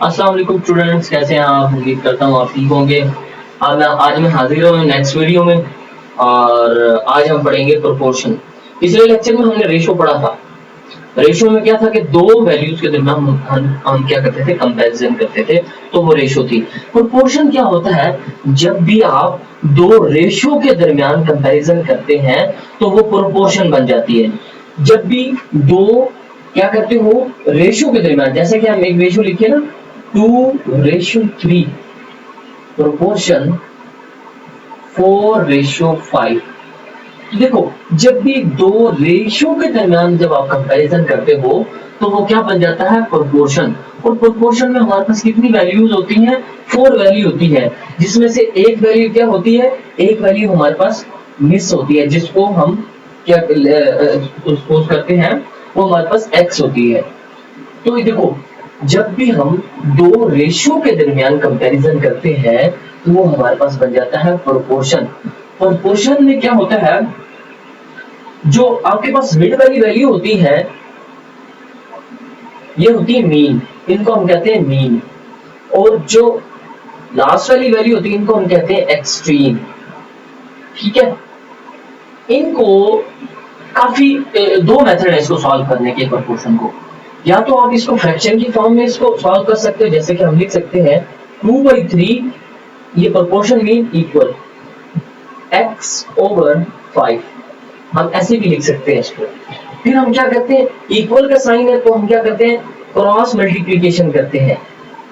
अस्सलाम वालेकुम स्टूडेंट्स, कैसे हैं आप? उम्मीद करता हूँ आप ठीक होंगे। आज मैं हाजिर हूँ नेक्स्ट वीडियो में और आज हम पढ़ेंगे प्रोपोर्शन। पिछले लेक्चर में हमने रेशो पढ़ा था। रेशो में क्या था कि दो वैल्यूज के दरमियान हम क्या करते थे, कंपैरिजन करते थे, तो वो रेशो थी। प्रोपोर्शन क्या होता है? जब भी आप दो रेशो के दरमियान कंपैरिजन करते हैं तो वो प्रोपोर्शन बन जाती है। जब भी दो क्या करते हो रेशो के दरमियान, जैसे कि हम एक रेशो लिखिए ना, 2:3, प्रोपोर्शन 4:5। देखो, जब भी दो रेशो के दरमियान जब आप कंपैरिजन करते हो तो वो क्या बन जाता है, प्रोपोर्शन। और प्रोपोर्शन में हमारे पास कितनी वैल्यूज होती हैं? 4 वैल्यू होती है, जिसमें से एक वैल्यू क्या होती है, एक वैल्यू हमारे पास मिस होती है, जिसको हम क्या सपोज करते हैं, वो हमारे पास x होती है। तो ये देखो, जब भी हम दो रेशियो के दरमियान कंपैरिजन करते हैं तो वो हमारे पास बन जाता है प्रोपोर्शन। प्रोपोर्शन में क्या होता है, जो आपके पास मिड वाली वैल्यू होती है ये होती है मीन, इनको हम कहते हैं मीन। और जो लास्ट वाली वैल्यू होती है इनको हम कहते हैं एक्सट्रीम। ठीक है, इनको काफी दो मेथड है इसको सॉल्व करने के प्रोपोर्शन को। या तो आप इसको फ्रैक्शन की फॉर्म में इसको सॉल्व कर सकते हो, जैसे कि हम लिख सकते हैं 2/3, ये प्रोपोर्शन मीन इक्वल x/5, हम ऐसे भी लिख सकते हैं इसको। फिर हम क्या करते हैं, इक्वल का साइन है तो हम क्या करते हैं, क्रॉस मल्टीप्लिकेशन करते हैं,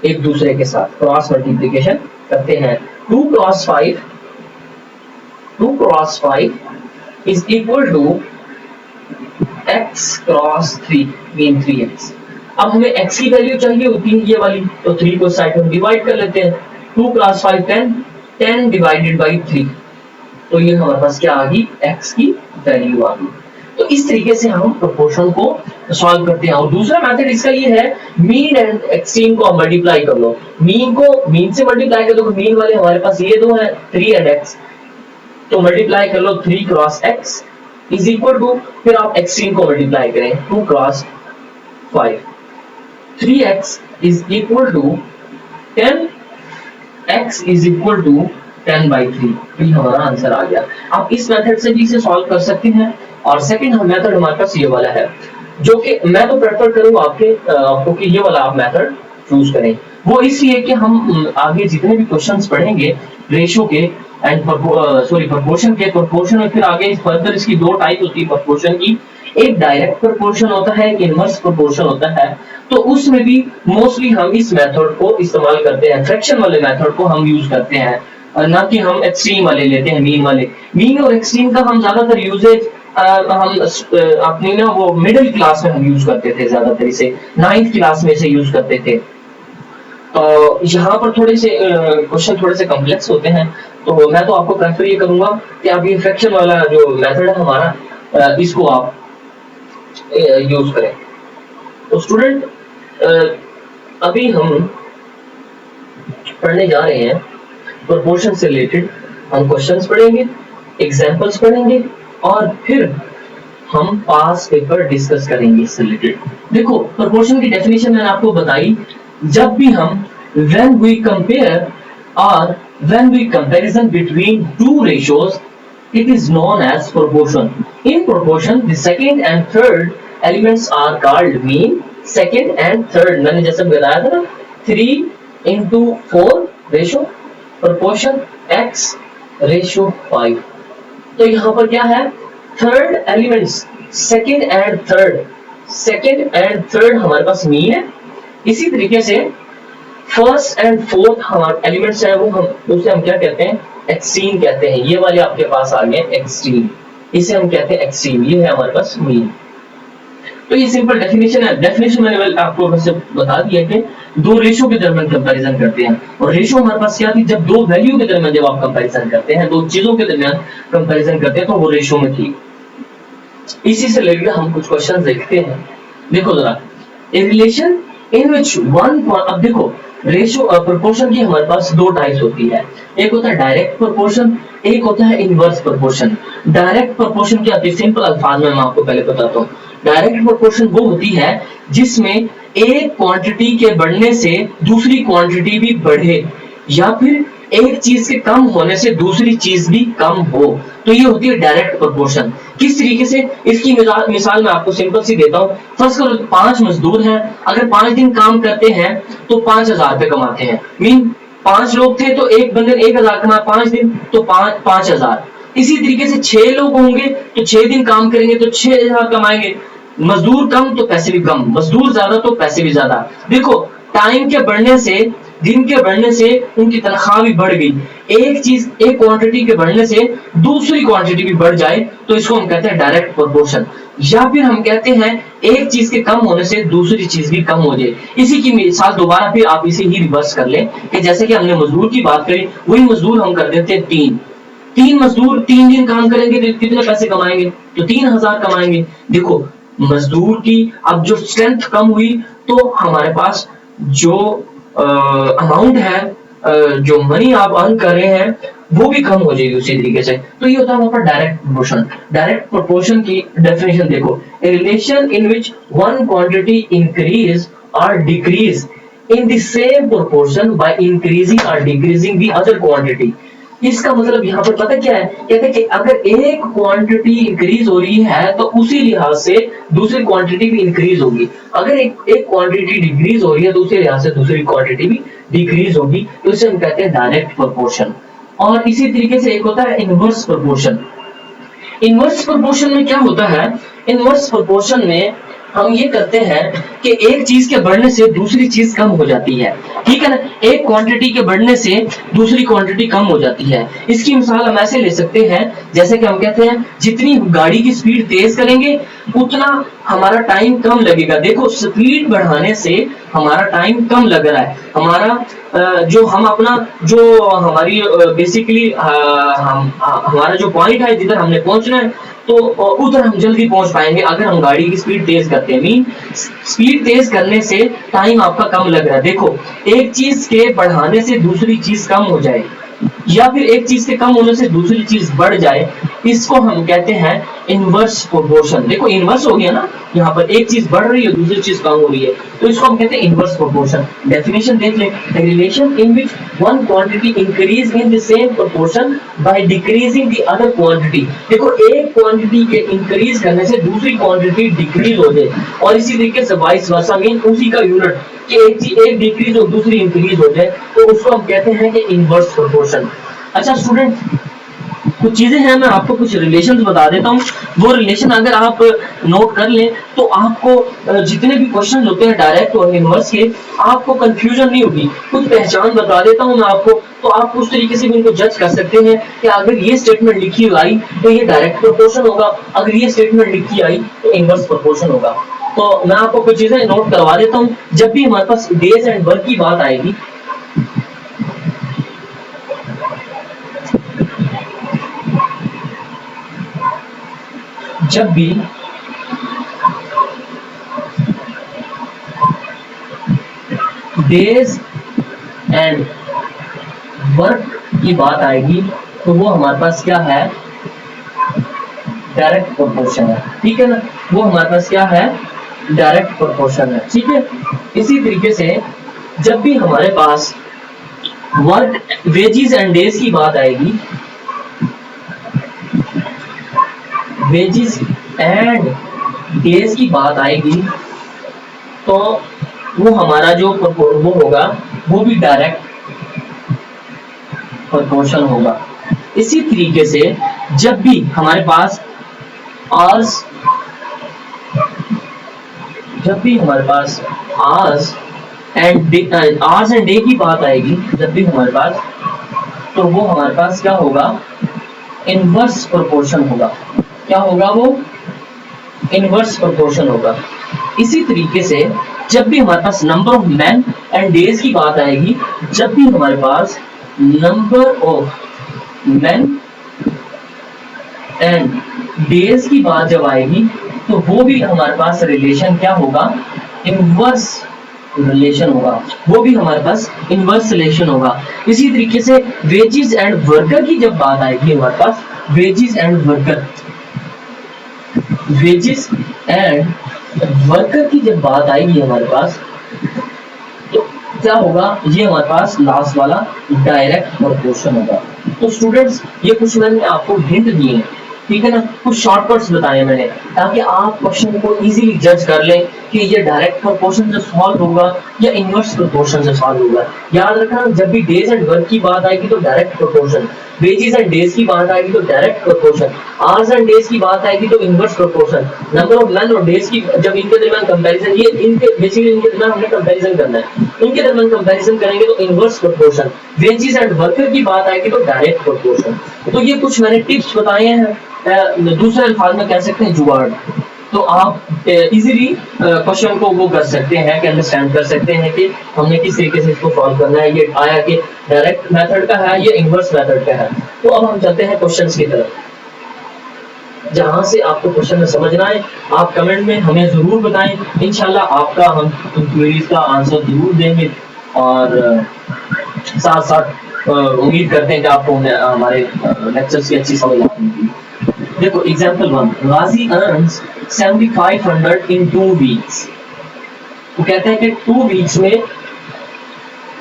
एक दूसरे के साथ क्रॉस मल्टीप्लिकेशन करते हैं। 2 × 5 is equal to x×3 mean 3x। अब हमें x की वैल्यू चाहिए होती है ये वाली, तो 3 को साइड में डिवाइड कर लेते हैं। 2 × 5 10 डिवाइडेड बाई 3, तो ये हमारे पास क्या आ गई, x की वैल्यू आ गई। तो इस तरीके से हम प्रोपोर्शन को सॉल्व करते हैं। और दूसरा मेथड इसका ये है, मीन एंड एक्सट्रीम को मल्टीप्लाई कर लो। मीन को मीन से मल्टीप्लाई कर दो, मीन वाले हमारे पास ये दो हैं 3 एंड x, तो मल्टीप्लाई कर लो 3 × x इज इक्वल टू, फिर आप एक्सट्रीम को मल्टीप्लाई करें 2 × 5, 3x is equal to 10, x is equal to 10/3। ये हमारा आंसर आ गया। आप इस मेथड से भी इसे सॉल्व कर सकते हैं। और सेकंड मेथड हमारे पास ये वाला है, जो कि मैं तो प्रेफर करूंगा आपको कि ये वाला आप मेथड चूज करें। वो इसलिए कि हम आगे जितने भी क्वेश्चंस पढ़ेंगे रेशियो के एंड प्रोपोर्शन के, प्रोपोर्शन में फिर आगे फर्दर इसकी दो टाइप होती है प्रोपोर्शन की, एक डायरेक्ट प्रोपोर्शन होता है, एक इनवर्स प्रोपोर्शन होता है। तो उसमें भी मोस्टली हम इस मेथड को इस्तेमाल करते हैं, फ्रैक्शन वाले मेथड को हम यूज करते हैं, ना कि हम एक्सट्रीम वाले लेते हैं, मीन वाले। मीन और एक्सट्रीम का हम ज्यादातर यूजेज हम अपनी ना वो मिडिल क्लास में हम यूज करते थे, ज्यादातर इसे 9th क्लास में इसे यूज करते थे। तो यहाँ पर थोड़े से क्वेश्चन थोड़े से कॉम्प्लेक्स होते हैं, तो मैं तो आपको प्रेफर ये करूंगा कि आप ये फ्रैक्शन वाला जो मेथड है हमारा, इसको आप यूज करें। तो स्टूडेंट, अभी हम पढ़ने जा रहे हैं प्रोपोर्शन से रिलेटेड। हम क्वेश्चंस पढ़ेंगे, एग्जांपल्स पढ़ेंगे और फिर हम पास पेपर डिस्कस करेंगे इससे रिलेटेड। देखो, प्रोपोर्शन की डेफिनेशन मैंने आपको बताई। जब भी हम when we compare or when we comparison between two ratios, it is known as proportion. In proportion, the second and third elements are called mean. Second and third, मैंने जैसे बताया था ना, 3:4 रेशो, proportion x/5। तो यहाँ पर क्या है, third elements, second and third हमारे पास मीन है। इसी तरीके से फर्स्ट एंड फोर्थ हमारे एलिमेंट्स है, वो हम उसे हम क्या कहते हैं, एक्सट्रीम कहते हैं। ये वाले आपके पास आ गए एक्सट्रीम, इसे हम कहते हैं एक्सट्रीम। ये है हमारे पास मीन। तो ये सिंपल डेफिनेशन है। डेफिनेशन मैंने आपको वैसे बता दिया कि दो रेशियो के दरमियान कंपैरिजन करते हैं। और रेशियो हमारे पास क्या थी, जब दो वैल्यू के दरमियान जब आप कंपैरिजन करते हैं, दो चीजों के दरमियान कंपैरिजन करते हैं, तो वो रेशियो में थी। इसी से रिलेटेड हम कुछ क्वेश्चन देखते हैं। देखो जरा, in relation in which one, अब देखो रेशियो प्रोपोर्शन की हमारे पास दो टाइप्स होती है, एक होता है डायरेक्ट प्रोपोर्शन, एक होता है इनवर्स प्रोपोर्शन। डायरेक्ट प्रोपोर्शन क्या होती है, सिंपल अल्फाज में मैं आपको पहले बताता हूँ। डायरेक्ट प्रोपोर्शन वो होती है जिसमें एक क्वांटिटी के बढ़ने से दूसरी क्वांटिटी भी बढ़े, या फिर एक चीज के कम होने से दूसरी चीज भी कम हो, तो ये होती है डायरेक्ट प्रोपोर्शन। किस तरीके से, इसकी मिसाल मैं आपको सिंपल सी देता हूँ। फर्स्ट करो 5 मजदूर हैं, अगर 5 दिन काम करते हैं तो 5,000 रुपए कमाते हैं। मीन 5 लोग थे तो एक बंदे ने 1,000 कमाया 5 दिन, तो 5,000। इसी तरीके से 6 लोग होंगे तो 6 दिन काम करेंगे तो 6,000 कमाएंगे। मजदूर कम तो पैसे भी कम, मजदूर ज्यादा तो पैसे भी ज्यादा। देखो टाइम के बढ़ने से, दिन के बढ़ने से उनकी तनख्वाह भी बढ़ गई। एक चीज, एक क्वांटिटी के बढ़ने से दूसरी क्वांटिटी भी बढ़ जाए तो इसको हम कहते हैं डायरेक्ट प्रोपोर्शन। या फिर हम कहते हैं एक चीज के कम होने से दूसरी चीज भी कम हो जाए। इसी की मिसाल दोबारा फिर आप इसे ही रिवर्स कर लें कि जैसे कि हमने मजदूर की बात करी, वही मजदूर हम कर देते हैं 3 मजदूर 3 दिन काम करेंगे तो कितने पैसे कमाएंगे, तो 3,000 कमाएंगे। देखो मजदूर की अब जो स्ट्रेंथ कम हुई तो हमारे पास जो अमाउंट है, जो मनी आप अर्न कर रहे हैं वो भी कम हो जाएगी उसी तरीके से। तो ये होता है वहां पर डायरेक्ट प्रोपोर्शन। डायरेक्ट प्रोपोर्शन की डेफिनेशन देखो, a relation in which one quantity increase और decrease in the same proportion by increasing और डिक्रीजिंग द अदर क्वांटिटी। इसका मतलब यहाँ पर पता क्या है, कहते हैं कि अगर एक क्वांटिटी इंक्रीज हो रही है तो उसी लिहाज से दूसरी क्वांटिटी भी इंक्रीज होगी। अगर एक क्वांटिटी डिक्रीज हो रही है तो उसी लिहाज से दूसरी क्वांटिटी भी डिक्रीज होगी, तो इसे हम कहते हैं डायरेक्ट प्रोपोर्शन। और इसी तरीके से एक होता है इनवर्स प्रोपोर्शन। इनवर्स प्रोपोर्शन में क्या होता है, इनवर्स प्रोपोर्शन में हम ये करते हैं कि एक चीज के बढ़ने से दूसरी चीज कम हो जाती है, ठीक है ना। एक क्वांटिटी के बढ़ने से दूसरी क्वांटिटी कम हो जाती है। इसकी मिसाल हम ऐसे ले सकते हैं, जैसे कि हम कहते हैं जितनी गाड़ी की स्पीड तेज करेंगे उतना हमारा टाइम कम लगेगा। देखो स्पीड बढ़ाने से हमारा टाइम कम लग रहा है, हमारा जो हम अपना जो हमारी बेसिकली हमारा जो पॉइंट है जिधर हमने पहुंचना है तो उधर हम जल्दी पहुंच पाएंगे अगर हम गाड़ी की स्पीड तेज करते हैं। मीन स्पीड तेज करने से टाइम आपका कम लग रहा है। देखो एक चीज के बढ़ाने से दूसरी चीज कम हो जाए या फिर एक चीज के कम होने से दूसरी चीज बढ़ जाए, इसको हम कहते हैं इनवर्स प्रोपोर्शन। देखो इनवर्स हो गया ना, यहाँ पर एक चीज बढ़ रही है दूसरी चीज कम हो रही है, तो इसको हम कहते हैं इनवर्स प्रोपोर्शन। डेफिनेशन देख ले, relation in which one quantity increase in the same proportion by decreasing the other quantity. देखो एक क्वांटिटी के इंक्रीज करने से दूसरी क्वांटिटी डिक्रीज हो जाए, और इसी तरीके से वाइस वर्सा, मीन उसी का यूनिट कि एक डिक्रीज और दूसरी इंक्रीज हो जाए, तो उसको हम कहते हैं कि इनवर्स प्रोपोर्शन। अच्छा स्टूडेंट, कुछ चीजें हैं, मैं आपको कुछ रिलेशंस बता देता हूँ। वो रिलेशन अगर आप नोट कर लें तो आपको जितने भी क्वेश्चन होते हैं डायरेक्ट और इनवर्स के, आपको कंफ्यूजन नहीं होगी। कुछ पहचान बता देता हूँ मैं आपको, तो आप उस तरीके से भी इनको जज कर सकते हैं कि अगर ये स्टेटमेंट लिखी आई तो ये डायरेक्ट प्रोपोर्शन होगा, अगर ये स्टेटमेंट लिखी आई तो इनवर्स प्रोपोर्शन होगा। तो मैं आपको कुछ चीजें नोट करवा देता हूँ। जब भी हमारे पास डेज एंड वर्क की बात आएगी, जब भी डेज एंड वर्क की बात आएगी तो वो हमारे पास क्या है, डायरेक्ट प्रोपोर्शन है, ठीक है ना। वो हमारे पास क्या है, डायरेक्ट प्रोपोर्शन है, ठीक है। इसी तरीके से जब भी हमारे पास वर्क, वेजेस एंड डेज की बात आएगी, वेजेस एंड डेज की बात आएगी तो वो हमारा जो वो होगा वो भी डायरेक्ट प्रोपोर्शन होगा। इसी तरीके से जब भी हमारे पास आवर्स, जब भी हमारे पास आवर्स एंड डे की बात आएगी, जब भी हमारे पास, तो वो हमारे पास क्या होगा, इनवर्स प्रोपोर्शन होगा। क्या होगा वो, इनवर्स प्रोपोर्शन होगा। इसी तरीके से जब भी हमारे पास number of man and days की बात आएगी, जब भी हमारे पास number of man and days की बात जब आएगी तो वो भी हमारे पास रिलेशन क्या होगा, इनवर्स रिलेशन होगा, वो भी हमारे पास इनवर्स रिलेशन होगा। इसी तरीके से वेजेस एंड वर्कर की जब बात आएगी हमारे पास, wages and worker, wages and worker की जब बात आएगी हमारे पास तो क्या होगा, ये हमारे पास लास्ट वाला डायरेक्ट प्रोपोर्शन होगा। तो स्टूडेंट्स ये कुछ मैंने आपको हिंट दिए हैं, ठीक है ना, कुछ शॉर्टकट्स बताए मैंने ताकि आप क्वेश्चन को इजीली जज कर लें कि ये डायरेक्ट प्रोपोर्शन से सॉल्व होगा या इनवर्स प्रोपोर्शन से सॉल्व होगा। याद रखना जब भी डेज एंड वर्क की बात आएगी तो direct proportion, wages and days की बात आएगी तो direct proportion, hours and days की बात आएगी तो inverse proportion, number of man और डेज की जब इनके दरमियान कंपैरिजन, ये इनके बेसिकली इनके दरमियान हमने कंपैरिजन करना है, इनके दरमियान कंपैरिजन करेंगे तो inverse proportion, wages and worker की बात आएगी तो डायरेक्ट प्रोपोर्शन। तो ये कुछ मैंने टिप्स बताए हैं, दूसरे अल्फाज में कह सकते हैं जुगाड़। तो आप इजीली क्वेश्चन को वो कर सकते हैं कि अंडरस्टैंड कर सकते हैं कि हमने किस तरीके से इसको सॉल्व करना है, ये आया कि डायरेक्ट मेथड का है या इनवर्स मेथड का है। तो अब हम चलते हैं क्वेश्चंस की तरफ, जहां से आपको क्वेश्चन में समझना है आप कमेंट में हमें जरूर बताएं, इंशाल्लाह आपका हम क्वेरीज का आंसर जरूर देंगे और साथ साथ उम्मीद करते हैं कि आपको हमारे लेक्चर्स की अच्छी समझ आएगी। देखो एग्जांपल 1, गाजी अर्न्स 7500 इन 2 वीक्स। तो कहते हैं कि 2 वीक्स में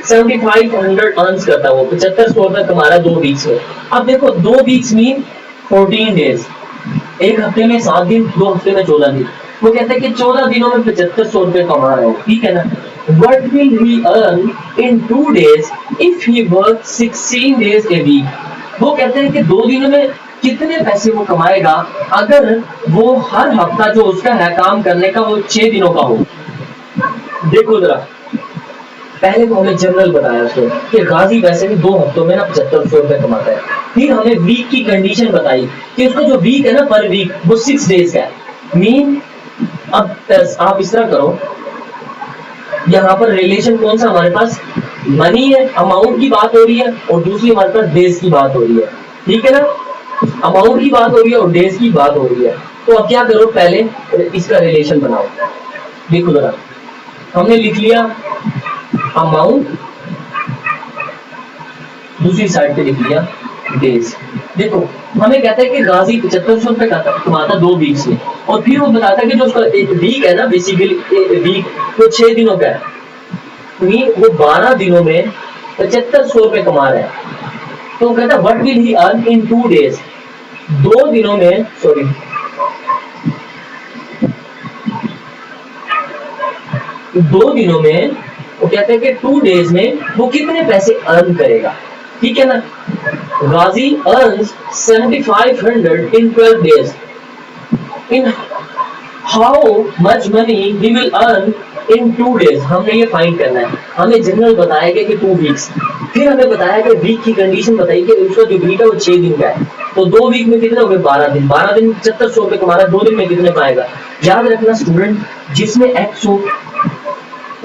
7500 अर्न्स करता है, वो 7500 रुपए कमा रहा है 2 वीक्स में। अब देखो 2 वीक्स मीन 14 डेज, एक हफ्ते में 7 दिन, 2 हफ्ते में 14 दिन। वो कहते हैं कि 14 दिनों में 7500 रुपए कमा रहा है, ठीक है ना। What will he earn in 2 days if he works 16 days a week? वो कहते हैं कि 2 दिनों में कितने पैसे वो कमाएगा अगर वो हर हफ्ता जो उसका है काम करने का वो 6 दिनों का हो। देखो जरा, पहले तो हमें जनरल बताया उसने कि गाजी वैसे भी 2 हफ्तों में ना 7500 रुपए कमाता है। फिर हमें वीक की कंडीशन बताई कि उसका जो वीक है ना पर वीक वो 6 डेज का है। मीन अब आप इस तरह करो, यहाँ पर रिलेशन कौन सा हमारे पास, मनी है, अमाउंट की बात हो रही है और दूसरी हमारे पास डेज की बात हो रही है, ठीक है ना। अमाउंट की बात हो रही है और डेज की बात हो रही है। तो अब क्या करो, पहले इसका रिलेशन बनाओ। देखो जरा, हमने लिख लिया अमाउंट, दूसरी साइड पे लिख लिया डेज। देखो हमें कहता है कि गाजी 7500 रुपए कमाता 2 वीक्स में, और फिर वो बताता है कि जो उसका एक वीक है ना, बेसिकली वीक वो 6 दिनों का है, मीन वो 12 दिनों में 7500 रुपए कमा रहा है। तो कहता है what will he earn in 2 days, 2 दिनों में, सॉरी 2 दिनों में वो कहते हैं कि 2 डेज में वो कितने पैसे अर्न करेगा, ठीक है ना। गाजी earns 7500 in 12 days. In how much money he will earn in 2 days? हमने ये फाइंड करना है। हमें जनरल बताया गया कि 2 वीक्स, फिर हमें बताया कि वीक की कंडीशन बताई कि उसका जो वीक है वो 6 दिन का है। तो 2 वीक में कितने हो गए, 12 दिन, 12 दिन 7500 रुपए कमा रहा है, 2 दिन में कितने पाएगा। याद रखना स्टूडेंट, जिसमें एक्स हो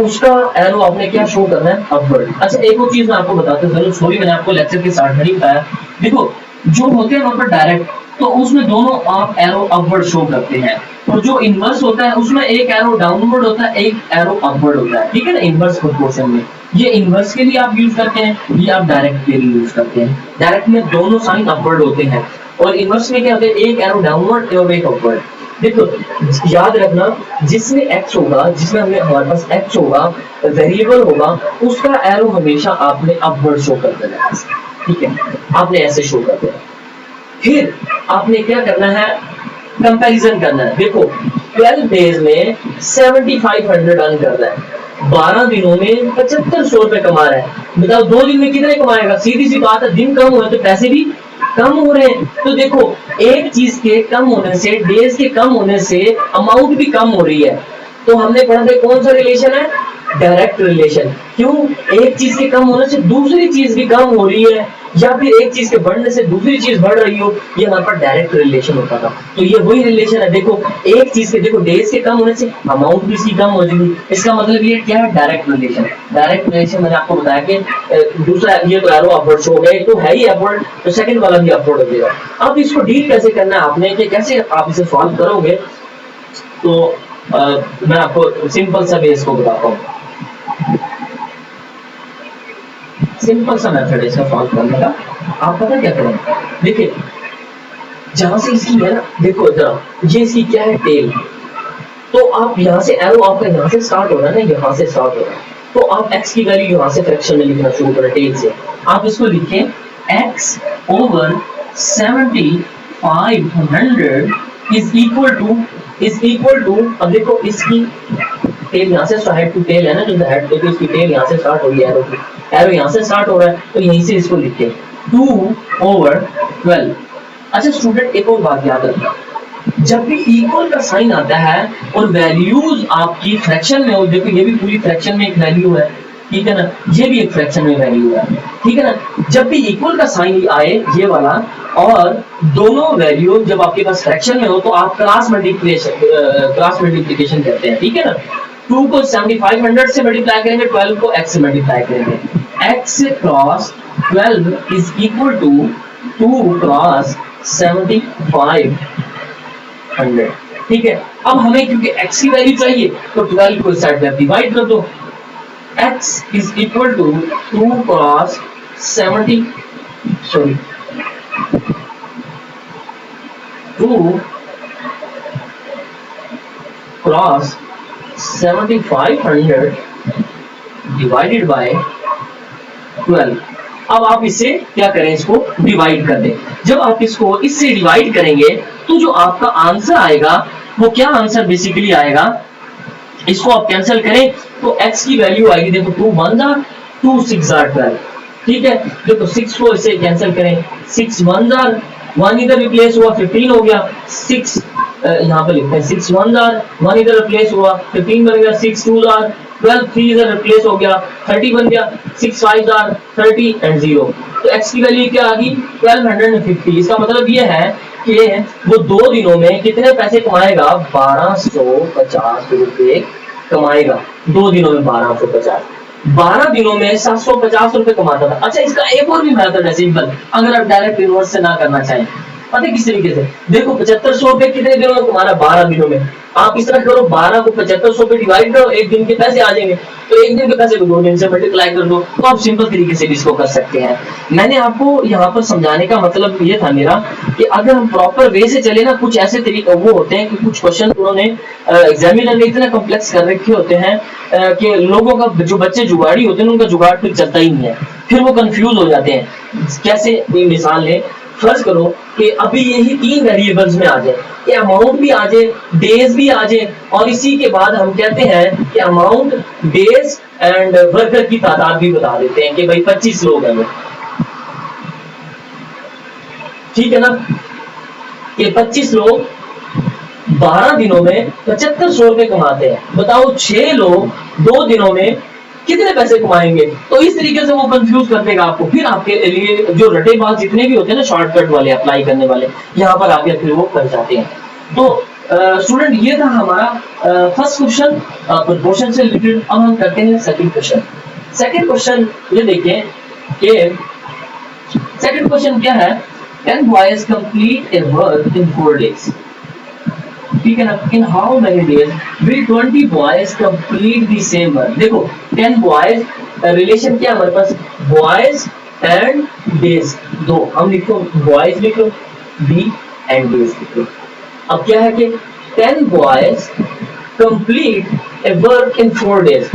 उसका एरो आपने क्या शो करना है, अपवर्ड। अच्छा एक और चीज मैं आपको बताता हूँ, सॉरी मैंने आपको लेक्चर के स्टार्ट में नहीं बताया। देखो जो होते हैं वहां पर डायरेक्ट, तो उसमें दोनों आप एरो अपवर्ड शो करते हैं, और जो इनवर्स होता है उसमें एक एरो डाउनवर्ड होता है, एक एरो अपवर्ड होता है, ठीक है ना। इनवर्स प्रोपोर्शन में ये इनवर्स के लिए आप यूज करते हैं, ये आप डायरेक्ट के लिए यूज करते हैं। डायरेक्ट में दोनों साइन अपवर्ड होते हैं और इनवर्स में क्या होता है, एक एरो डाउनवर्ड और एक अपवर्ड। देखो याद रखना, जिसमें एक्स होगा, जिसमें हमारे पास एक्स होगा, वेरिएबल होगा, उसका एरो हमेशा आपने अपवर्ड शो कर देना है, ठीक है, आपने ऐसे शो कर देना। फिर आपने क्या करना है, कंपैरिजन करना है। देखो 12 डेज में 7500 अर्न कर रहा है, 12 दिनों में 7500 रुपए कमा रहा है। बताओ 2 दिन में कितने कमाएगा, सीधी सी बात है, दिन कम हुए तो पैसे भी कम हो रहे हैं। तो देखो एक चीज के कम होने से, डेज के कम होने से अमाउंट भी कम हो रही है। तो हमने पढ़ा था कौन सा रिलेशन है, डायरेक्ट रिलेशन। क्यों, एक चीज के कम होने से दूसरी चीज भी कम हो रही है, या फिर एक चीज के बढ़ने से दूसरी चीज बढ़ रही हो, ये हमारे पास डायरेक्ट रिलेशन होता था। तो ये वही रिलेशन है। देखो एक चीज के, देखो डेज के कम होने से अमाउंट भी इसकी कम हो जाएगी, इसका मतलब ये क्या है, डायरेक्ट रिलेशन। डायरेक्ट रिलेशन मैंने आपको बताया कि दूसरा ये तो एरो अपवर्ड शो हो गया, तो है ही अपवर्ड, तो सेकंड वाला भी अपवर्ड हो जाएगा। अब इसको डील कैसे करना है आपने, कि कैसे आप इसे सॉल्व करोगे, तो मैं आपको सिंपल सा बेस को बताता हूँ। सिंपल सा मेथड है इसका सॉल्व करने का। आप पता क्या करें, देखिए जहां से इसकी है ना, देखो जरा ये इसकी क्या है, टेल, तो आप यहाँ से एरो आपका यहाँ से स्टार्ट हो रहा है ना, यहाँ से स्टार्ट हो रहा है, तो आप x की वैल्यू यहाँ से फ्रैक्शन में लिखना शुरू करें टेल से। आप इसको लिखें x over 7500 is equal to अब देखो इसकी टेल यहाँ से हेड टू टेल है ना, जो हेड देखो इसकी टेल यहाँ से स्टार्ट हो रही है, एरो यहाँ से स्टार्ट हो रहा है, तो यहीं से इसको लिखें 2/12। अच्छा स्टूडेंट एक और बात याद रखना, जब भी इक्वल का साइन आता है और वैल्यूज आपकी फ्रैक्शन में हो, देखो ये भी पूरी फ्रैक्शन में एक वैल्यू है, ठीक है ना, ये भी एक फ्रैक्शन में वैल्यू है, ठीक है ना, जब भी इक्वल का साइन आए ये वाला और दोनों वैल्यू जब आपके पास फ्रैक्शन में हो तो आप क्रॉस मल्टीप्लिकेशन करते हैं, ठीक है ना। 2 को 7500 से मल्टीप्लाई करेंगे, 12 को x से मल्टीप्लाई करेंगे, x cross 12 is equal to 2 cross 7500, ठीक है। अब हमें क्योंकि x की वैल्यू चाहिए तो 12 को इस साइड पे डिवाइड कर दो, x is equal to 2 cross 2 cross 7500 divided by 12। अब आप इससे क्या करें, इसको डिवाइड कर दें। जब आप इसको इससे डिवाइड करेंगे तो जो आपका आंसर आएगा वो क्या आंसर बेसिकली आएगा, इसको आप कैंसिल करें तो x की वैल्यू आएगी, देखो 2 1 जा 2 6 जा 12, ठीक है। देखो 6 को इसे कैंसिल करें, 6 1 जा 1 इधर रिप्लेस हुआ 15 हो गया, 6 यहाँ पे लिखते हैं 6 1 जा 1 इधर रिप्लेस हुआ 15 बन गया, 6 2 जा 12 3 इधर रिप्लेस हो गया 30 बन गया, 6 5 जा 30 एंड 0। तो x की वैल्यू क्या आ गई 1250। इसका मतलब ये है कि वो 2 दिनों में कितने पैसे कमाएगा, 1250 रुपए कमाएगा। 2 दिनों में 1250, 12 दिनों में 750 रुपए कमाता था। अच्छा इसका एक और भी मेथड है सिंपल, अगर आप डायरेक्ट इनवर्स से ना करना चाहें, पता है किस तरीके से, देखो 7500 रुपए कितने दिनों में कमाना, 12 दिनों में। आप इस तरह करो 12 को 7500 पे डिवाइड करो, एक दिन के पैसे आ जाएंगे, तो एक दिन के पैसे को 2 दिन से मल्टीप्लाई कर दो, तो आप सिंपल तरीके से भी इसको कर सकते हैं। मैंने आपको यहाँ पर समझाने का मतलब ये था मेरा कि अगर हम प्रॉपर वे से चले ना, कुछ ऐसे तरीके वो होते हैं कि कुछ क्वेश्चन उन्होंने एग्जामिनर ने इतना कॉम्प्लेक्स कर रखे होते हैं कि लोगों का जो बच्चे जुगाड़ी होते हैं उनका जुगाड़ फिर चलता ही नहीं है, फिर वो कंफ्यूज हो जाते हैं। कैसे, कोई मिसाल ले, फर्ज करो कि अभी यही 3 वेरिएबल्स में आ जाए कि अमाउंट भी आ जाए, डेज भी आ जाए, और इसी के बाद हम कहते हैं कि अमाउंट, डेज एंड वर्कर की तादाद भी बता देते हैं कि भाई 25 लोग हैं, ठीक है ना, कि 25 लोग 12 दिनों में 7500 रुपए कमाते हैं। बताओ 6 लोग 2 दिनों में कितने पैसे कमाएंगे। तो इस तरीके से वो कंफ्यूज कर देगा आपको, फिर आपके लिए जो रटेबाज जितने भी होते हैं ना, शॉर्टकट वाले अप्लाई करने वाले, यहाँ पर आके फिर वो कर जाते हैं। तो स्टूडेंट ये था हमारा फर्स्ट क्वेश्चन प्रोपोर्शन से रिलेटेड। अब हम करते हैं सेकंड क्वेश्चन। सेकंड क्वेश्चन ये देखें कि सेकंड क्वेश्चन क्या है, 10 boys complete a work in 4 days, ठीक है ना, in how many days will 20 boys complete the same work। देखो 10 boys रिलेशन क्या हमारे पास, boys and days, दो हम लिखो boys लिखो b and days लिखो। अब क्या है कि 10 boys complete a work in 4 days,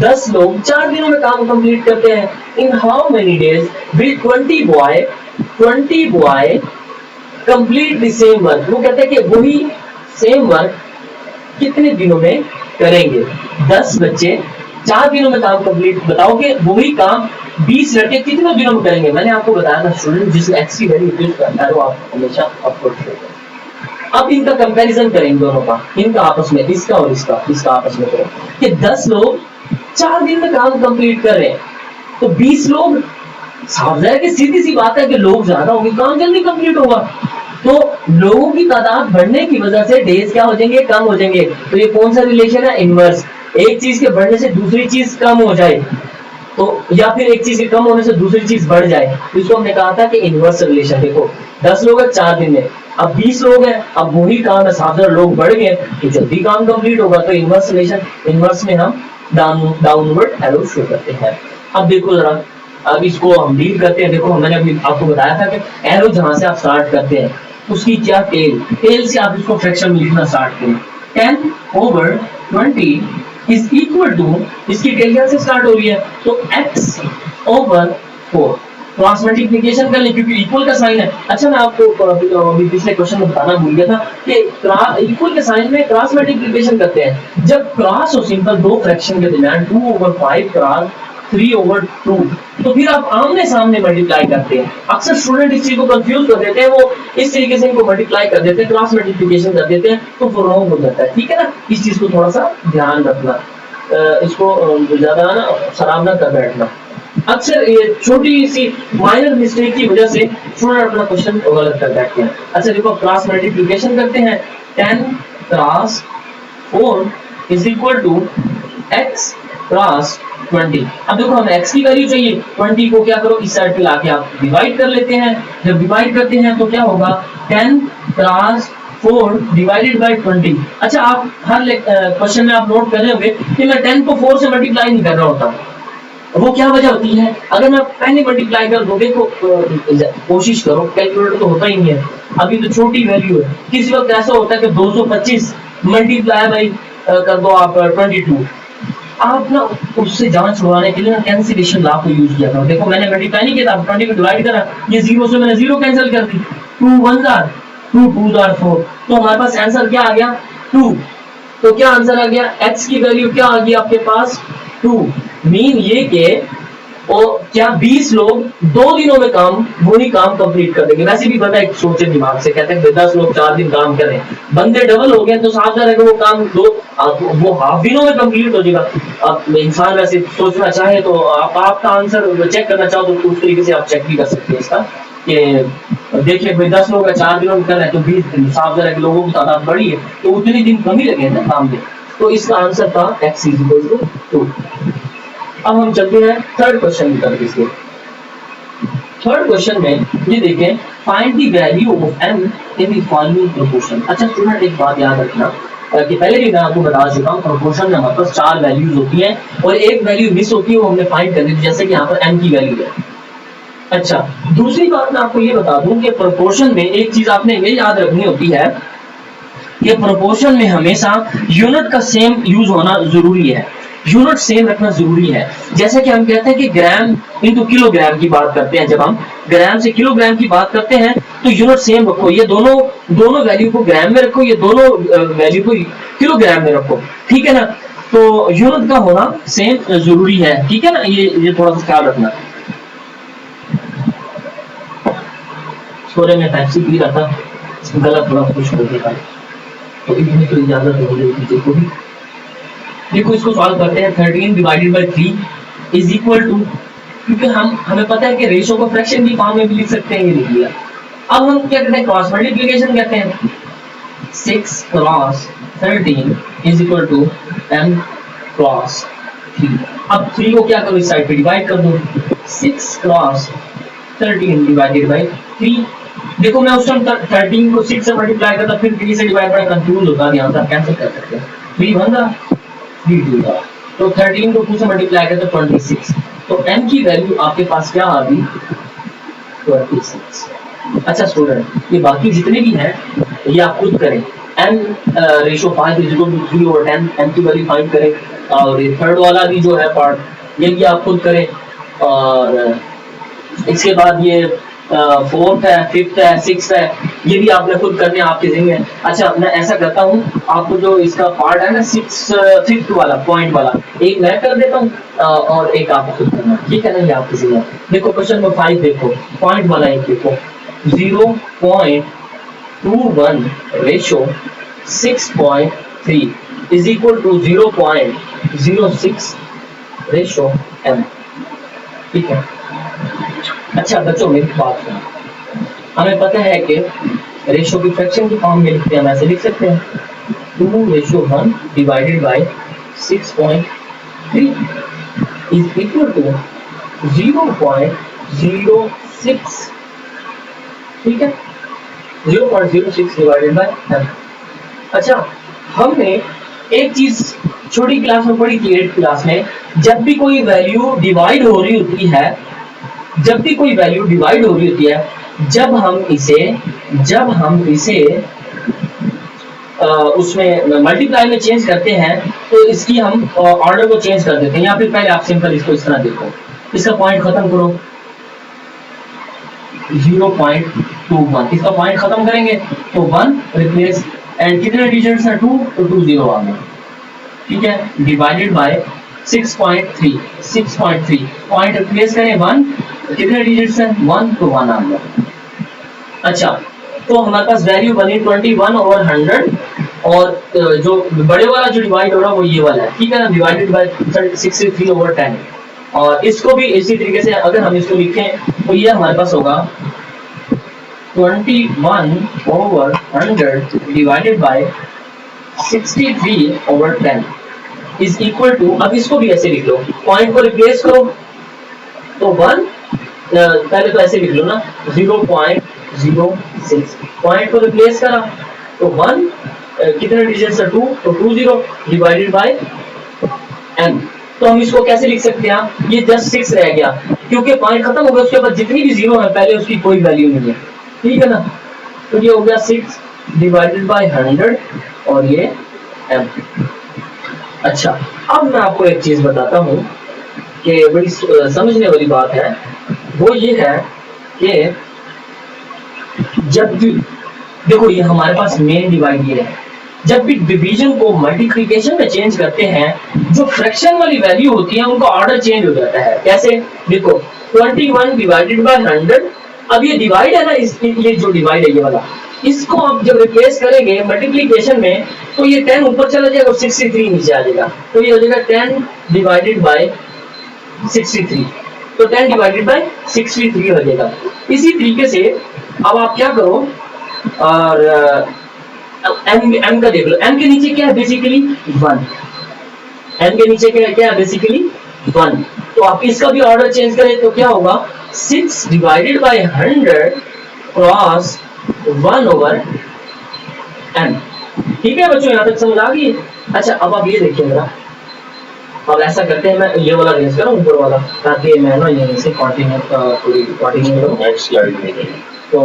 10 लोग 4 दिनों में काम कंप्लीट करते हैं। in how many days will 20 boy complete the same work। वो कहते हैं कि वही सेम वर्क कितने दिनों में करेंगे। 10 बच्चे 4 दिनों में काम कंप्लीट, बताओ कि वही काम 20 लड़के कितने दिनों में करेंगे। मैंने आपको बताया था स्टूडेंट, जिसमें x की वैल्यू यूज करता है वो आप हमेशा आपको छोड़ेगा। अब इनका कंपैरिजन करेंगे दोनों का, इनका आपस में, इसका और इसका आपस में करें कि 10 लोग 4 दिन में काम कंप्लीट कर रहे हैं, तो 20 लोग, साफ है कि सीधी सी बात है कि लोग ज्यादा होंगे, काम जल्दी कंप्लीट होगा। तो लोगों की तादाद बढ़ने की वजह से डेज क्या हो जाएंगे, कम हो जाएंगे। तो ये कौन सा रिलेशन है, इनवर्स। एक चीज के बढ़ने से दूसरी चीज कम हो जाए, तो या फिर एक चीज के कम होने से दूसरी चीज बढ़ जाए, तो इसको हमने कहा था कि इनवर्स रिलेशन। देखो 10 लोग हैं 4 दिन में, अब 20 लोग हैं, अब वही काम है, 7 लोग बढ़ गए तो जल्दी काम कंप्लीट होगा। तो इनवर्स रिलेशन, इनवर्स में हम डाउनवर्ड एरो शो करते हैं। अब देखो जरा, अब इसको हम डील करते हैं। देखो मैंने अभी आपको बताया था कि एरो जहां से आप स्टार्ट करते हैं उसकी क्या टेल से आप इसको फ्रैक्शन में लिखना स्टार्ट करें। 10/20 इज इक्वल टू, इसकी टेलियर से स्टार्ट हो रही है तो x/4 क्रॉस मल्टीप्लिकेशन कर ले क्योंकि इक्वल का साइन है। अच्छा मैं आपको अभी पिछले क्वेश्चन में बताना भूल गया था कि इक्वल के साइन में क्रॉस मल्टीप्लिकेशन करते हैं जब क्रॉस हो सिंपल दो फ्रैक्शन के दरमियान 2/5 क्रॉस 3/2 तो फिर आप आमने सामने मल्टीप्लाई करते हैं। अक्सर स्टूडेंट इस चीज को कंफ्यूज कर देते हैं, वो इस तरीके से इनको मल्टीप्लाई कर देते हैं, क्रॉस मल्टीप्लिकेशन कर देते हैं तो वो रॉन्ग हो जाता है। ठीक है ना, इस चीज को थोड़ा सा ध्यान रखना, इसको ज्यादा ना शराब ना कर बैठना। अक्सर ये छोटी सी माइनर मिस्टेक की वजह से स्टूडेंट अपना क्वेश्चन गलत कर बैठते हैं। अच्छा देखो क्रॉस मल्टीप्लिकेशन करते हैं 10 cross 4 is equal to x cross 20। अब देखो हमें x की वैल्यू चाहिए, 20 को क्या करो इस साइड पे लाके आप डिवाइड कर लेते हैं। जब डिवाइड करते हैं तो क्या होगा 10 क्रॉस 4 डिवाइडेड बाय 20। अच्छा आप हर क्वेश्चन में आप नोट कर रहे होंगे कि मैं 10 को 4 से मल्टीप्लाई नहीं कर रहा होता। वो क्या वजह होती है, अगर मैं पहले मल्टीप्लाई कर दूं, देखो कोशिश करो, कैलकुलेटर तो होता ही नहीं है, अभी तो छोटी वैल्यू है। किसी वक्त ऐसा होता है कि 225 मल्टीप्लाई बाई कर दो आप 22, आप ना उससे जान छुड़वाने के लिए ना कैंसिलेशन लॉ को यूज किया करो। देखो मैंने मल्टीप्लाई नहीं किया था, 20 को डिवाइड करा, ये 0 से मैंने 0 कैंसिल कर दी, 2 1 आर 2 2 आर 4, तो हमारे पास आंसर क्या आ गया 2। तो क्या आंसर आ गया, x की वैल्यू क्या आ गई आपके पास 2। मीन ये के और क्या 20 लोग 2 दिनों में काम वही काम कंप्लीट कर देंगे। वैसे भी पता है सोचे दिमाग से, कहते हैं 10 लोग 4 दिन काम करें, बंदे डबल हो गए तो साफ है कि वो काम वो हाफ दिनों में कंप्लीट हो जाएगा। अब इंसान वैसे सोचना चाहे तो आपका आंसर चेक करना चाहो तो उस तरीके से आप चेक भी कर सकते हैं इसका कि देखिए भाई 10 लोग 4 दिनों में कर रहे हैं तो 20 दिन, साफ है कि लोगों की तादाद बढ़ी है तो उतने दिन कम ही लगे ना काम में। तो इसका आंसर था x = 2। अब हम चलते हैं थर्ड क्वेश्चन की तरफ। इसके थर्ड क्वेश्चन में ये देखें, find the value of m in the following proportion. अच्छा स्टूडेंट एक बात याद रखना कि पहले भी मैं आपको बता चुका हूं, प्रोपोर्शन में हमारे पास 4 वैल्यूज होती हैं और एक वैल्यू मिस होती है, वो हमने फाइंड करनी थी, जैसे कि यहाँ पर m की वैल्यू है। अच्छा दूसरी बात मैं आपको ये बता दूं कि प्रोपोर्शन में एक चीज आपने ये याद रखनी होती है कि प्रोपोर्शन में हमेशा यूनिट का सेम यूज होना जरूरी है, यूनिट सेम रखना जरूरी है। जैसे कि हम कहते हैं कि ग्राम इनटू किलोग्राम की बात करते हैं, जब हम ग्राम से किलोग्राम की बात करते हैं तो यूनिट सेम रखो, ये दोनों वैल्यू को ग्राम में रखो, ये दोनों वैल्यू को किलोग्राम में रखो, ठीक है ना। तो यूनिट का होना सेम जरूरी है, ठीक है ना, ये थोड़ा सा ख्याल रखना। सोरे में पेप्सी पी रहा था, गलत थोड़ा कुछ हो गया तो इतनी तो इजाजत हो गई मुझे को भी। देखो इसको सॉल्व करते हैं, 13 divided by 3 is equal to, क्योंकि हमें पता है कि रेशो को फ्रैक्शन की फॉर्म में भी लिख सकते हैं, ये लिख लिया। अब हम क्या करते हैं, क्रॉस मल्टीप्लिकेशन करते हैं, 6 cross 13 is equal to m cross 3। अब 3 को क्या करो इस साइड पे डिवाइड कर दो, 6 क्रॉस 13 डिवाइडेड बाय 3। देखो मैं उस टाइम 13 को 6 से मल्टीप्लाई करता फिर 3 से डिवाइड करना कंफ्यूज होता है, यहाँ पर कैंसिल कर सकते हैं, 3 1 3 2 तो 13 को 2 से मल्टीप्लाई करते 26। तो m की वैल्यू आपके पास क्या आ गई 26। अच्छा स्टूडेंट ये बाकी जितने भी हैं ये आप खुद करें, m रेशो 5:3/10 m की वैल्यू फाइंड करें, और ये थर्ड वाला भी जो है पार्ट ये भी आप खुद करें, और इसके बाद ये फोर्थ है, फिफ्थ है, सिक्स्थ है, ये भी आपने खुद करने आपके जिम्मे है। अच्छा मैं ऐसा करता हूँ, आपको जो इसका पार्ट है ना फिफ्थ वाला पॉइंट वाला, एक मैं कर देता हूँ और एक आपको खुद करना, ठीक है ना, ये आपके जिम्मे। देखो क्वेश्चन नंबर 5 देखो, पॉइंट वाला एक देखो, 0.21 ratio 6.3 is equal to 0.06 ratio m, ठीक है। अच्छा बच्चों मेरी बात सुनो, हमें पता है कि रेशो की फ्रैक्शन की फॉर्म में लिखते हैं, हम ऐसे लिख सकते हैं 2:1 divided by 6.3 is equal to 0.06, ठीक है, 0.06 डिवाइडेड बाय 10। अच्छा हमने एक चीज छोटी क्लास में पढ़ी थी 8th क्लास में, जब भी कोई वैल्यू डिवाइड हो रही होती है, जब भी कोई वैल्यू डिवाइड हो रही होती है, जब हम इसे उसमें मल्टीप्लाई में चेंज करते हैं तो इसकी हम ऑर्डर को चेंज कर देते हैं, या फिर पहले आप सिंपल इसको इस तरह देखो, इसका पॉइंट खत्म करो 0.21, इसका पॉइंट खत्म करेंगे तो 1 रिप्लेस, एंड कितने डिजिट्स हैं 2, तो 2 0 आ गया, ठीक है, डिवाइडेड बाय 6.3, 6.3 पॉइंट रिप्लेस करें 1, कितने डिजिट्स हैं 1, तो 1 आ गया। अच्छा, तो हमारे पास वैल्यू बनी 21/100, और जो बड़े वाला जो डिवाइड हो रहा है वो ये वाला है, ठीक है ना, डिवाइडेड बाय 63/10, और इसको भी इसी तरीके से अगर हम इसको लिखें तो ये हमारे पास होगा 21/100 divided by 63/10 is equal to, अब इसको भी ऐसे लिख लो, पॉइंट को रिप्लेस करो तो 1, पहले तो ऐसे लिख लो ना 0.06, पॉइंट को रिप्लेस करा तो 1, कितने डिजिट्स है 2, तो 20 डिवाइडेड बाय m, तो हम इसको कैसे लिख सकते हैं, ये जस्ट 6 रह गया क्योंकि पॉइंट खत्म हो गया, उसके बाद जितनी भी जीरो है पहले उसकी कोई वैल्यू नहीं है, ठीक है ना, तो ये हो गया 6 डिवाइडेड बाय 100 और ये m। अच्छा, अब मैं आपको एक चीज बताता हूँ कि बड़ी समझने वाली बात है, वो ये है कि जब भी देखो ये हमारे पास मेन डिवाइड ये है, जब भी डिवीजन को मल्टीप्लिकेशन में चेंज करते हैं, जो फ्रैक्शन वाली वैल्यू होती है उनका ऑर्डर चेंज हो जाता है। कैसे, देखो 21 डिवाइडेड बाय 100, अब ये डिवाइड है ना, ये जो डिवाइड है ये वाला, इसको आप जब रिप्लेस करेंगे मल्टीप्लिकेशन में तो ये 10 ऊपर चला जाएगा और 63 नीचे आ जाएगा, तो ये हो जाएगा 10 डिवाइडेड बाय 63, तो 10 डिवाइडेड बाय 63 हो जाएगा। इसी तरीके से अब आप क्या करो, और m का देख लो, m के नीचे क्या है बेसिकली 1, m के नीचे क्या है बेसिकली 1, तो आप इसका भी ऑर्डर चेंज करें तो क्या होगा 6 डिवाइडेड बाय 100 क्रॉस 1/m, ठीक है बच्चों, यहाँ तक समझ आ गई। अच्छा, अब आप ये देखिए जरा, अब ऐसा करते हैं, मैं ये वाला रेंज करूं ऊपर वाला ताकि मैं ना ये से कंटिन्यू करूं नेक्स्ट स्लाइड में। तो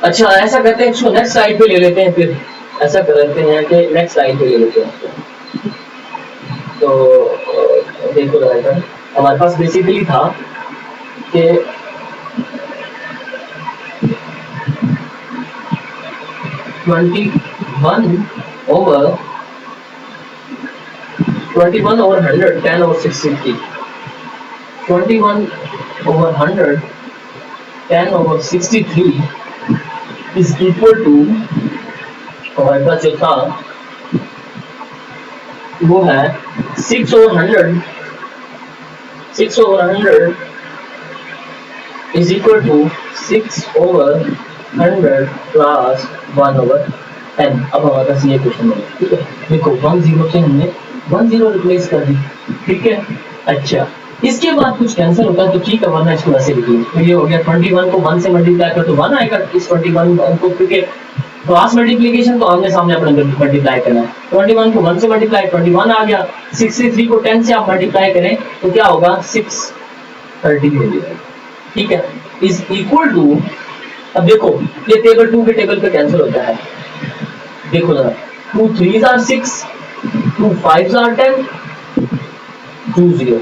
अच्छा ऐसा करते हैं, इसको नेक्स्ट स्लाइड पे ले लेते हैं, फिर ऐसा करते हैं कि नेक्स्ट स्लाइड पे ले लेते हैं। तो देखो जरा, हमारे पास बेसिकली था कि twenty one over 100, 10 over 63, 21/100, 10 over 63 is equal to, हमारे पास जो था वो है 6/100, 6/100 is equal to 6/100 plus 1/n। अब हमारे पास ये क्वेश्चन है, ठीक है, देखो 10 से हमने 10 रिप्लेस कर दी, ठीक है। अच्छा, इसके बाद कुछ कैंसिल होता है तो ठीक है, वरना इसको ऐसे लिखिए, तो ये हो गया 21 को 1 से मल्टीप्लाई कर तो 1 आएगा, इस 21 को, क्योंकि क्रॉस मल्टीप्लिकेशन तो आमने सामने अपने मल्टीप्लाई करना है, 21 को 1 से मल्टीप्लाई 21 आ गया, 63 को 10 से आप मल्टीप्लाई करें तो क्या होगा 630 हो जाएगा, ठीक है, इज इक्वल टू, अब देखो ये टेबल 2 के टेबल पे कैंसिल होता है, देखो जरा 2 3s are 6, 2 5s are 10, 2 0,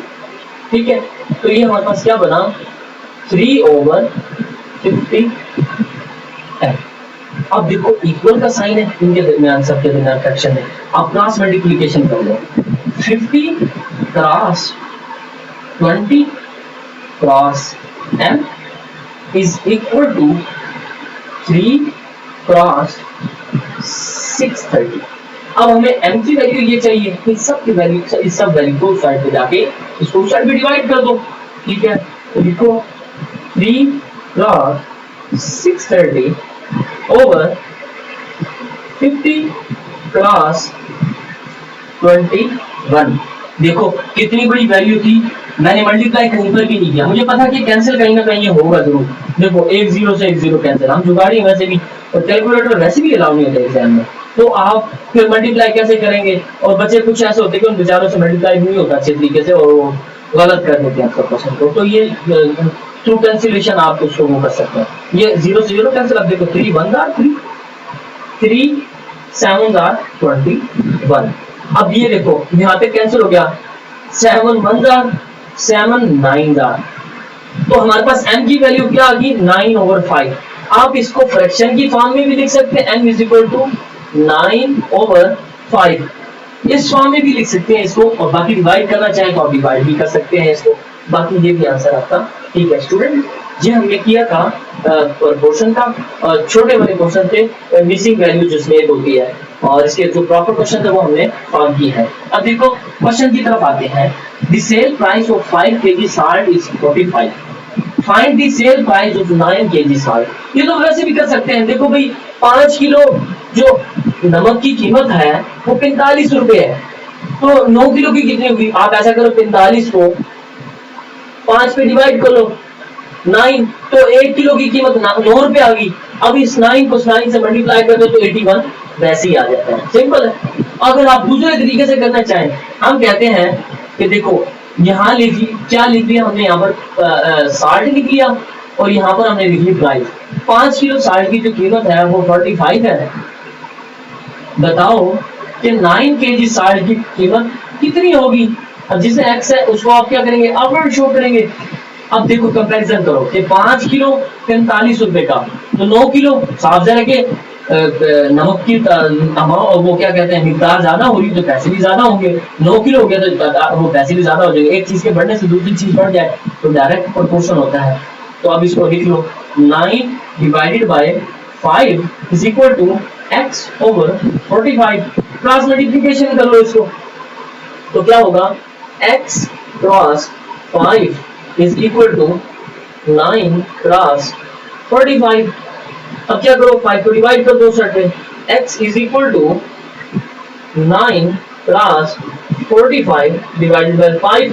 ठीक है, तो ये हमारे पास क्या बना 3/50। अब देखो इक्वल का साइन है इनके दरमियान, सबके दरमियान फ्रैक्शन है, आप क्रॉस मल्टीप्लिकेशन कर लो, 50 cross 20 cross m is equal to 3 cross 630। अब हमें m की वैल्यू ये चाहिए, इस सब की वैल्यू, इस सब वैल्यू को साइड पे जाके इसको साइड पे डिवाइड कर दो, ठीक है, तो लिखो 3 क्रॉस 630 ओवर 50 क्रॉस 21। देखो कितनी बड़ी वैल्यू थी, मैंने मल्टीप्लाई कहीं पर भी नहीं किया, मुझे पता कि कैंसिल कहीं ना कहीं ये होगा जरूर। देखो एक जीरो से एक जीरो कैंसिल, हम जुगाड़ी वैसे भी, और कैलकुलेटर वैसे भी अलाउ नहीं होता एग्जाम में, तो आप फिर मल्टीप्लाई कैसे करेंगे, और बच्चे कुछ ऐसे होते हैं कि उन बेचारों से मल्टीप्लाई नहीं होता अच्छे तरीके से और वो गलत कर देते हैं आपका क्वेश्चन को, तो ये थ्रू कैंसिलेशन आप उसको वो कर सकते हैं, ये 0 से 0 कैंसिल, अब देखो 3 1 3, 3 7 आर 21। अब ये देखो यहाँ पे कैंसिल हो गया, 7 1 आर 7 9 आर, तो हमारे पास m की वैल्यू क्या आ गई 9/5। आप इसको फ्रैक्शन की फॉर्म में भी लिख सकते हैं, m इज इक्वल टू 9/5, इस फॉर्म में भी लिख सकते हैं इसको, और बाकी डिवाइड करना चाहें तो आप डिवाइड भी कर सकते हैं इसको। बाकी ये भी आंसर आपका ठीक है स्टूडेंट। ये हमने किया था प्रोपोर्शन का, छोटे बड़े क्वेश्चन थे, मिसिंग वैल्यू जिसमें एक होती है, और इसके जो प्रॉपर क्वेश्चन थे वो हमने सॉल्व किए हैं। अब देखो क्वेश्चन की तरफ आते हैं। The sale price of 5 kg salt is 45, find the sale price of 9 kg salt। ये तो वैसे भी कर सकते हैं, देखो भाई 5 किलो जो नमक की कीमत है वो 45 रुपए है, तो 9 किलो की कितनी होगी, आप ऐसा करो 45 को 5 पे डिवाइड कर लो 9, तो 1 किलो की कीमत 9 रुपए आ गई। अब इस 9 को 9 से मल्टीप्लाई कर दो तो 81 वैसे ही आ जाता है, सिंपल है। अगर आप दूसरे तरीके से करना चाहें, हम कहते हैं कि देखो यहाँ लिखी क्या लिख लिया हमने, यहाँ पर 60 लिख लिया और यहाँ पर हमने लिख ली प्राइस। 5 किलो साल्ट की जो कीमत है वो 45 है। बताओ कि 9 kg साल्ट की कीमत कितनी होगी। अब जिसे x है उसको आप क्या करेंगे, अपवर्ड शो करेंगे। अब देखो कंपैरिजन करो कि 5 किलो 45 रुपए का, तो 9 किलो साफ जरा के नमक की वो क्या कहते हैं मिकदार ज्यादा होगी तो पैसे भी ज्यादा होंगे, 9 किलो हो गया तो वो पैसे भी ज्यादा हो जाएंगे। एक चीज के बढ़ने से दूसरी चीज बढ़ जाए तो डायरेक्ट प्रोपोर्शन होता है। तो अब इसको लिख लो 9 divided by 5 is equal to x over 45, cross multiplication कर लो इसको, तो क्या होगा x cross 5 is equal to 9 cross 45। अब क्या करो 5 को डिवाइड कर दो से, x is equal to 9 cross 45 divided by 5,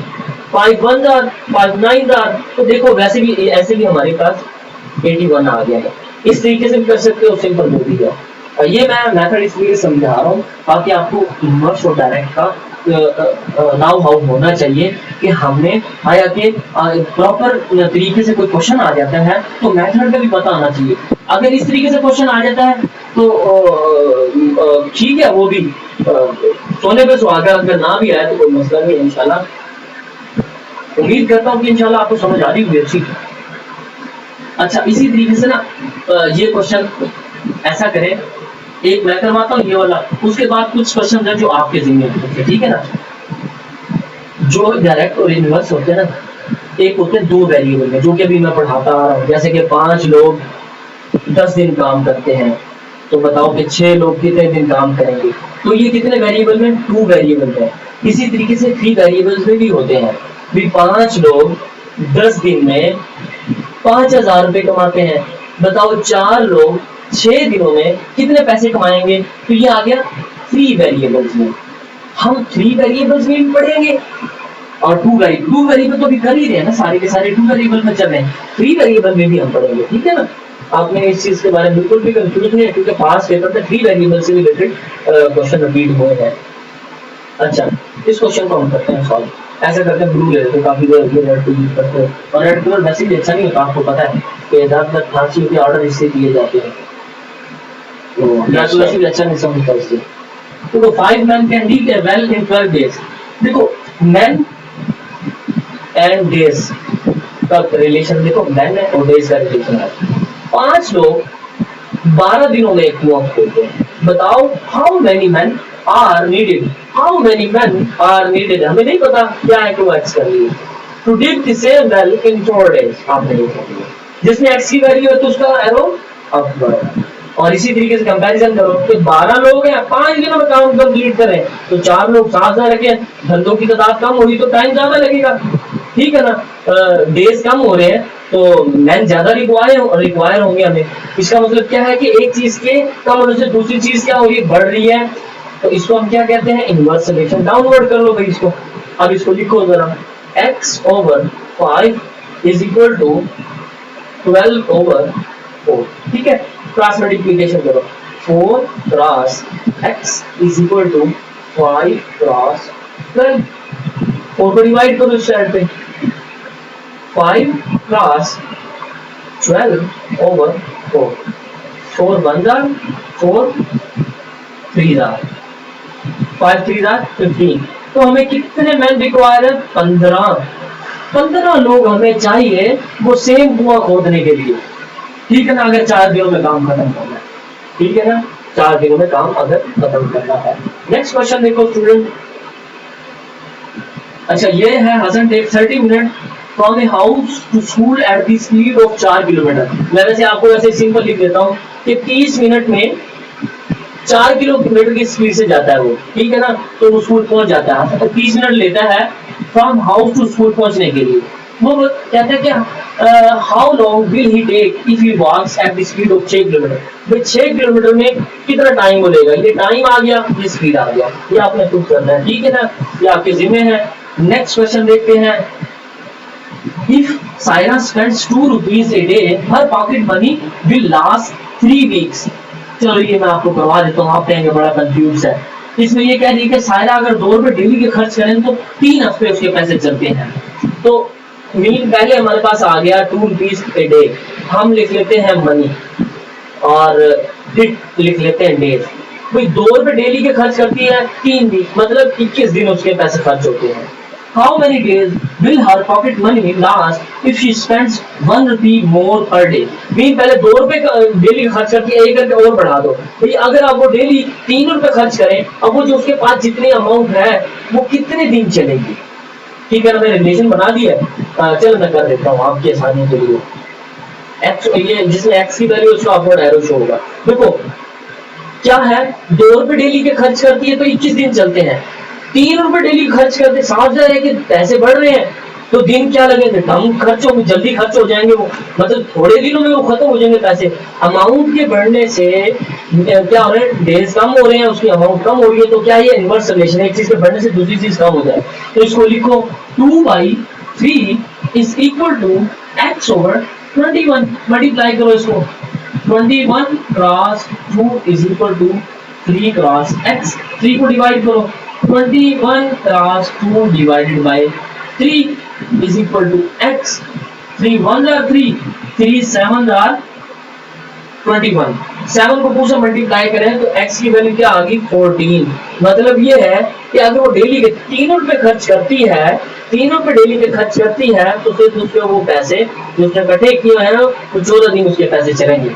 5 1 जार 5 9 जार, तो देखो वैसे भी ऐसे भी हमारे पास 81 आ गया है। इस तरीके से भी कर सकते हो, सिंपल हो गया। ये मैं मेथड इसलिए समझा रहा हूँ ताकि आपको इनवर्स और डायरेक्ट का नाउ हाउ होना चाहिए कि हमने आया कि प्रॉपर तरीके से कोई क्वेश्चन आ जाता है तो मेथड का भी पता आना चाहिए। अगर इस तरीके से क्वेश्चन आ जाता है तो ठीक है, वो भी सोने पे सुहागा, अगर ना भी आया तो कोई मसला नहीं है। इंशाल्लाह उम्मीद करता हूँ कि इंशाल्लाह आपको समझ आ रही होगी अच्छी। अच्छा, इसी तरीके से ना ये क्वेश्चन ऐसा करें, एक मैं करवाता हूँ ये वाला, उसके बाद कुछ क्वेश्चन है जो आपके जिम्मे होते हैं, ठीक है ना। जो डायरेक्ट और इनवर्स होते हैं ना, एक होते हैं 2 वेरिएबल में, जो कि अभी मैं पढ़ाता आ रहा हूँ। जैसे कि 5 लोग 10 दिन काम करते हैं, तो बताओ कि 6 लोग कितने दिन काम करेंगे, तो ये कितने वेरिएबल में 2 वेरिएबल है। इसी तरीके से 3 वेरिएबल्स में भी होते हैं, भी 5 लोग 10 दिन में 5000 रुपए कमाते हैं, बताओ 4 लोग 6 दिनों में कितने पैसे कमाएंगे। तो ये आ गया 3 वेरिएबल्स में। हम 3 वेरिएबल्स में भी पढ़ेंगे और 2 वेरिएबल तो भी कर ही रहे हैं ना, सारे के सारे 2 वेरिएबल में चल रहे हैं, 3 वेरिएबल में भी हम पढ़ेंगे, ठीक है ना। आपने इस चीज के बारे में बिल्कुल भी कंफ्यूज नहीं है, क्योंकि पास पेपर में 3 वेरिएबल से रिलेटेड क्वेश्चन रिपीट हुए हैं। अच्छा, इस क्वेश्चन को हम करते हैं सॉल्व। ऐसा करते हैं, ब्लू ले लेते हैं, काफी देर रेड को यूज करते हैं, और रेड कलर वैसे भी अच्छा नहीं होता, आपको पता है कि ज्यादातर फांसी के ऑर्डर इससे दिए जाते हैं, तो रेड कलर से भी अच्छा नहीं समझता इससे। तो 5 men can eat well in 12 days। देखो men एंड डेज का रिलेशन देखो, मैन और डेज का रिलेशन है। 5 लोग 12 दिनों में एक कुआं खोदते हैं, बताओ how many man are needed, how many man are needed, हमें नहीं पता क्या है, तो एक्स कर लिए to dig the same well in 4 days. आपने नहीं कर लिया, जिसमें एक्स की वैल्यू है तो उसका एरो अप बढ़ेगा। और इसी तरीके से कंपैरिजन करो कि 12 लोग हैं 5 दिनों में काम कंप्लीट करें, तो 4 लोग 7 ना रखें, धंधों की तादाद कम होगी तो टाइम ज्यादा लगेगा, ठीक है ना। डेज कम हो रहे हैं तो मैन ज्यादा रिक्वायर होंगे हमें। इसका मतलब क्या है कि एक चीज के कम होने से दूसरी चीज क्या हो रही है, बढ़ रही है, तो इसको हम क्या कहते हैं, इनवर्स रिलेशन। डाउनवर्ड कर लो भाई इसको। अब इसको लिखो जरा, x over 5 is equal to 12 over 4, ठीक है। क्रॉस मल्टीप्लिकेशन करो, 4 cross x is equal to 5 cross 12, 4 को डिवाइड करो इस साइड पे, 5 क्रॉस 12 ओवर 4, 4 1 जार 4 3 आर 5 3 आर 15। तो हमें कितने मैन रिक्वायर है? 15 लोग हमें चाहिए वो सेम कुआं खोदने के लिए, ठीक है ना। अगर 4 दिनों में काम खत्म करना है, ठीक है ना, 4 दिनों में काम अगर खत्म करना है। नेक्स्ट क्वेश्चन देखो स्टूडेंट। अच्छा ये है Hasan take 30 minute from a house to school at the speed of 4 kilometre. मैं वैसे आपको वैसे सिंपल लिख देता हूँ कि 30 मिनट में 4 किलोमीटर की स्पीड से जाता है वो, ठीक है ना। तो वो स्कूल पहुंच जाता है, तो 30 मिनट लेता है फ्रॉम हाउस टू स्कूल पहुंचने के लिए। वो कहता है कि how long will he take if he walks at the speed of 6 kilometre. भाई 6 किलोमीटर में कितना टाइम बोलेगा, ये टाइम आ गया, ये स्पीड आ गया, ये आपने खुद करना है, ठीक है ना, ये आपके जिम्मे है। नेक्स्ट क्वेश्चन देखते हैं। If Saira spends 2 rupees a day, her pocket money will last 3 weeks. चलो ये मैं आपको करवा देता हूँ, आप कहेंगे बड़ा कंफ्यूज है। इसमें ये कह रही है कि सायरा अगर 2 रुपए डेली के खर्च करें तो 3 हफ्ते उसके पैसे चलते हैं। तो मीन पहले हमारे पास आ गया 2 रुपीज ए डे, हम लिख लेते हैं मनी और फिर लिख लेते हैं डेज। भाई 2 रुपए डेली के खर्च करती है 3 दिन, मतलब 21 दिन उसके पैसे खर्च होते हैं। How many days will her pocket money last if she spends 1 rupee more per day? Mean पहले 2 रुपए डेली खर्च करती है, 1 करके और बढ़ा दो भाई। अगर आप वो डेली 3 रुपए खर्च करें, अब वो जो उसके पास जितनी अमाउंट है वो कितने दिन चलेगी, ठीक है ना। मैंने रिलेशन बना दिया है, चलो मैं कर देता हूँ आपके आसानी के लिए। एक्स ये जिसमें एक्स की वैल्यू उसका अपवर्ड एरो शो होगा। देखो क्या है, 2 रुपए डेली के खर्च करती है तो 21 दिन चलते हैं। 3 रुपए डेली खर्च करते, समझ रहे हैं कि पैसे बढ़ रहे हैं तो दिन क्या लगेंगे, कम खर्च हो, जल्दी खर्च हो जाएंगे वो, मतलब थोड़े दिनों में वो खत्म हो जाएंगे पैसे। अमाउंट के बढ़ने से क्या हो रहा है, डेज कम हो रहे हैं, उसकी अमाउंट कम हो रही है, तो क्या ये इनवर्स रिलेशन है, एक चीज के बढ़ने से दूसरी चीज कम हो जाए। तो इसको लिखो 2/3 is equal to x over 21। Multiply करो इसको, 21 cross 2 is equal to 3 cross x। 3 को डिवाइड करो, 21 cross 2 divided by 3 is equal to x। 3 1 are 3, 3 7 are 21। 7 को पूरा मल्टीप्लाई करें तो x की वैल्यू क्या आ गई 14। मतलब ये है कि अगर वो डेली के 3 रुपए खर्च करती है, 3 रुपए डेली के खर्च करती है, तो फिर उसके वो पैसे जो उसने इकट्ठे किए हैं तो 14 दिन उसके पैसे चलेंगे।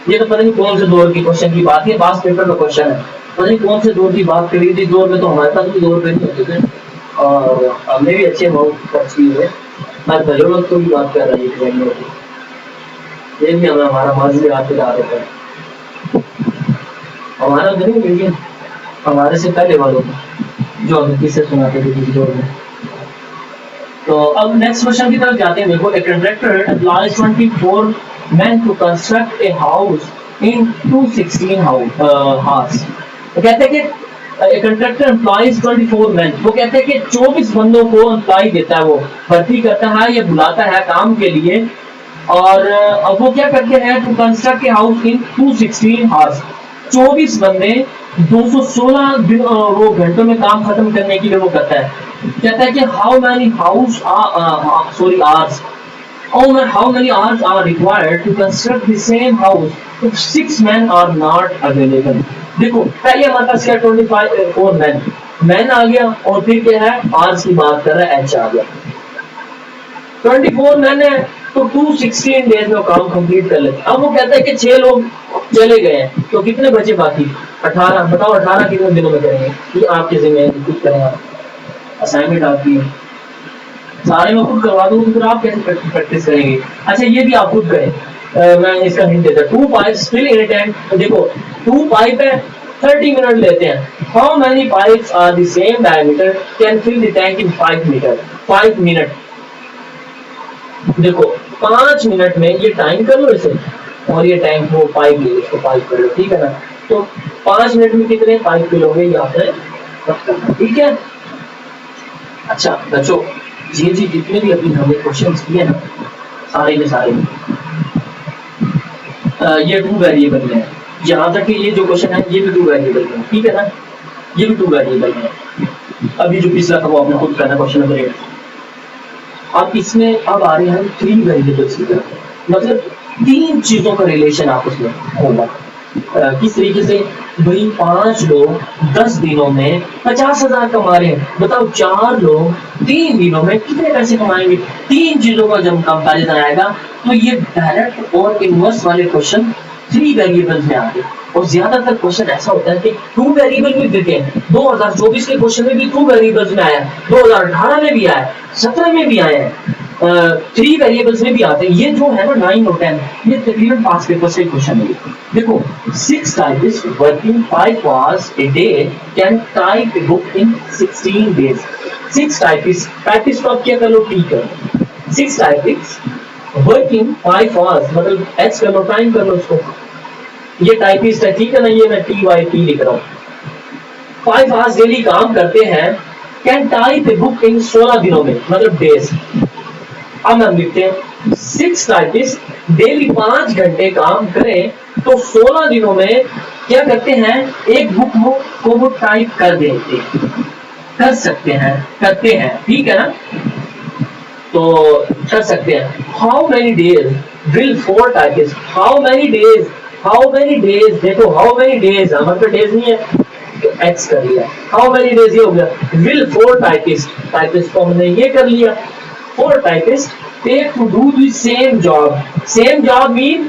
ये तो पता नहीं कौन से दौर की क्वेश्चन की बात है, पास पेपर का क्वेश्चन है, पता नहीं कौन से दौर की बात करी थी। दौर में तो हमारे पास भी 2 रुपए नहीं होते थे और हमने भी अच्छे अमाउंट खर्च किए। मैं भले वक्त की बात कर रही हूँ, ये भी हमें हमारा माजी याद दिला देता है। हमारा नहीं, लेकिन हमारे से पहले वालों को जो हमें किससे सुनाते थे किसी दौर में। तो अब नेक्स्ट क्वेश्चन की तरफ जाते हैं। देखो, ए contractor employees 24 men to construct a house in 216 hours। तो कहते हैं कि एक कंट्रैक्टर एम्प्लॉयज 24 men, वो कहते हैं कि 24 बंदों को एम्प्लॉय देता है, वो भर्ती करता है या बुलाता है काम के लिए। और अब वो क्या करते हैं, to construct a house in 216 hours। 24 बंदे 216 वो घंटों में काम खत्म करने के लिए वो करता है। कहता है कि how many house hours how many hours are required to construct the same house if 6 men are not available। देखो पहले हमारे पास क्या 24 मैन आ गया और फिर क्या है आवर्स की बात कर रहा है, एच आ गया। 24 मैन है तो 216 डेज में काम कंप्लीट कर लेते। अब वो कहता है कि 6 लोग चले गए हैं तो कितने बचे बाकी 18। बताओ 18 कितने दिनों में करेंगे, ये आपके जिम्मेदारी खुद करें, असाइनमेंट आपकी है, सारे में खुद करवा दूं तो फिर आप कैसे प्रैक्टिस करेंगे। अच्छा ये भी आप खुद करें, मैं इसका हिंट देता हूं। 2 pipes fill in a tank. तो देखो 2 पाइप है, 30 मिनट लेते हैं। How many pipes are the same diameter can fill the tank in 5 minute. देखो 5 मिनट में ये टाइम कर लो इसे, और ये टैंक वो पाइप ले, इसको पाइप कर लो, ठीक है ना। तो 5 मिनट में कितने पाइप फिल होंगे यहाँ पे, ठीक है। अच्छा बच्चों, ये जी जितने भी अभी हमने क्वेश्चंस किए ना सारे के सारे ये 2 वेरिएबल है। यहाँ तक कि ये जो क्वेश्चन है ये भी 2 वेरिएबल है, ठीक है ना, ये भी 2 वेरिएबल है। अभी जो पिछला था वो आपने खुद करना क्वेश्चन नंबर 8। अब इसमें अब आ रहे हैं 3 वेरिएबल्स की तरफ, मतलब 3 चीजों का रिलेशन आपस में होगा। किस तरीके से भाई 5 लोग 10 दिनों में 50,000 कमा रहे हैं, बताओ 4 लोग 3 दिनों में कितने पैसे कमाएंगे। तीन चीजों का जब कंपैरिजन आएगा तो ये डायरेक्ट और इनवर्स वाले क्वेश्चन 3 वेरिएबल्स में आते हैं। और ज्यादातर क्वेश्चन ऐसा होता है कि 2 वेरिएबल में देते हैं। 2024 के क्वेश्चन में भी 2 वेरिएबल्स में आया, 2018 में भी आया, 17 में भी आया है, 3 वेरिएबल्स में भी आते हैं। ये जो है ना 9 और 10 ये तकरीबन पास पेपर से क्वेश्चन है। देखो 6 typists working 5 hours a day can type a book in 16 days। 6 typists को आप क्या कर लो, टी कर लो। 6 typists working 5 hours मतलब x कर लो, टाइम कर लो उसको। ये टाइपिस्ट है, ठीक है ना, ये मैं TYP लिख रहा हूँ। 5 hours डेली काम करते हैं, can type a book in 16 दिनों में मतलब डेज। अब हम लिखते हैं 6 टाइपिस्ट डेली 5 घंटे काम करें तो 16 दिनों में क्या करते हैं, एक बुक को वो टाइप कर देते, कर सकते हैं, करते हैं, ठीक है ना, तो कर सकते हैं। How many days will 4 typist, how many days, देखो हाउ मेनी डेज हमारे पे डेज नहीं है तो एक्स कर लिया, हाउ मेनी डेज ये हो गया। विल 4 टाइपिस्ट को हमने ये कर लिया। 4 typists take to do the same job। same job mean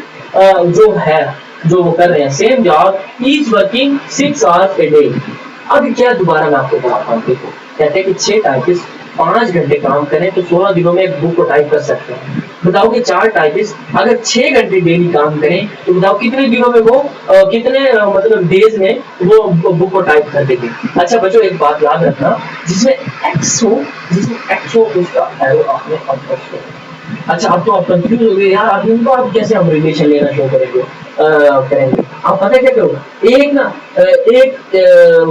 जो है, जो वो कर रहे हैं same job, each working 6 hours a day। अब क्या दोबारा मैं आपको बताता हूँ। देखो कहते हैं कि 6 टाइपिस्ट 5 घंटे काम करें तो 16 दिनों में एक बुक को टाइप कर सकते हैं। बताओ कि 4 टाइपिस्ट अगर 6 घंटे डेली काम करें तो बताओ कितने दिनों में वो कितने मतलब डेज में वो बुक को टाइप कर देंगे। अच्छा बच्चों एक बात याद रखना, जिसमें एक्स हो उसका एरो आपने अब। अच्छा अब तो आप कंफ्यूज हो गए यार, आप इनको आप कैसे हम रिलेशन लेना शुरू करेंगे आप पता है क्या करो,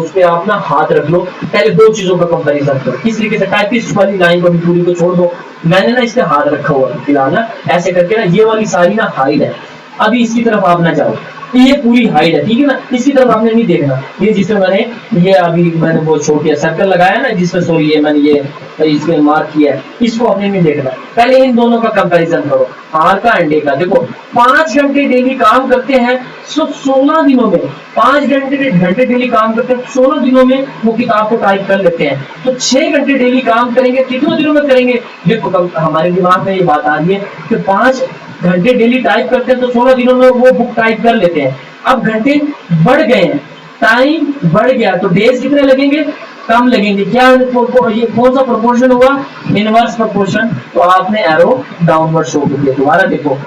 उस पे आप ना हाथ रख लो, पहले 2 चीजों का कंपैरिजन करो। किस तरीके से टाइपिस्ट वाली लाइन को भी पूरी को छोड़ दो, मैंने ना इस पे हाथ रखा हुआ फिलहाल ना, ऐसे करके ना ये वाली सारी ना हाइड है, अभी इसकी तरफ आप ना जाओ, ये पूरी हाइड है, ठीक है ना, इसकी तरफ आपने नहीं देखना। ये जिसमें मैंने वो छोटी सर्कल लगाया ना, जिसमें सॉरी ये मैंने ये इसमें मार्क किया है, इसको आपने नहीं देखना। पहले इन दोनों का कंपैरिजन करो, आर का एंड का। देखो 5 घंटे डेली काम करते हैं, 16 दिनों में 5 घंटे डेली काम करते हैं, 16 दिनों में वो किताब को टाइप कर लेते हैं। तो 6 घंटे डेली काम करेंगे, कितने दिनों में करेंगे। देखो हमारे दिमाग में ये बात आ रही है कि 5 घंटे डेली टाइप करते हैं तो 16 दिनों में वो बुक टाइप कर लेते हैं। अब घंटे बढ़ गए हैं, टाइम बढ़ गया तो डेज कितने लगेंगे, कम लगेंगे। क्या ये कौन सा प्रोपोर्शन हुआ, इनवर्स प्रोपोर्शन। तो आपने एरो डाउनवर्ड शो कर दिया। दोबारा देखो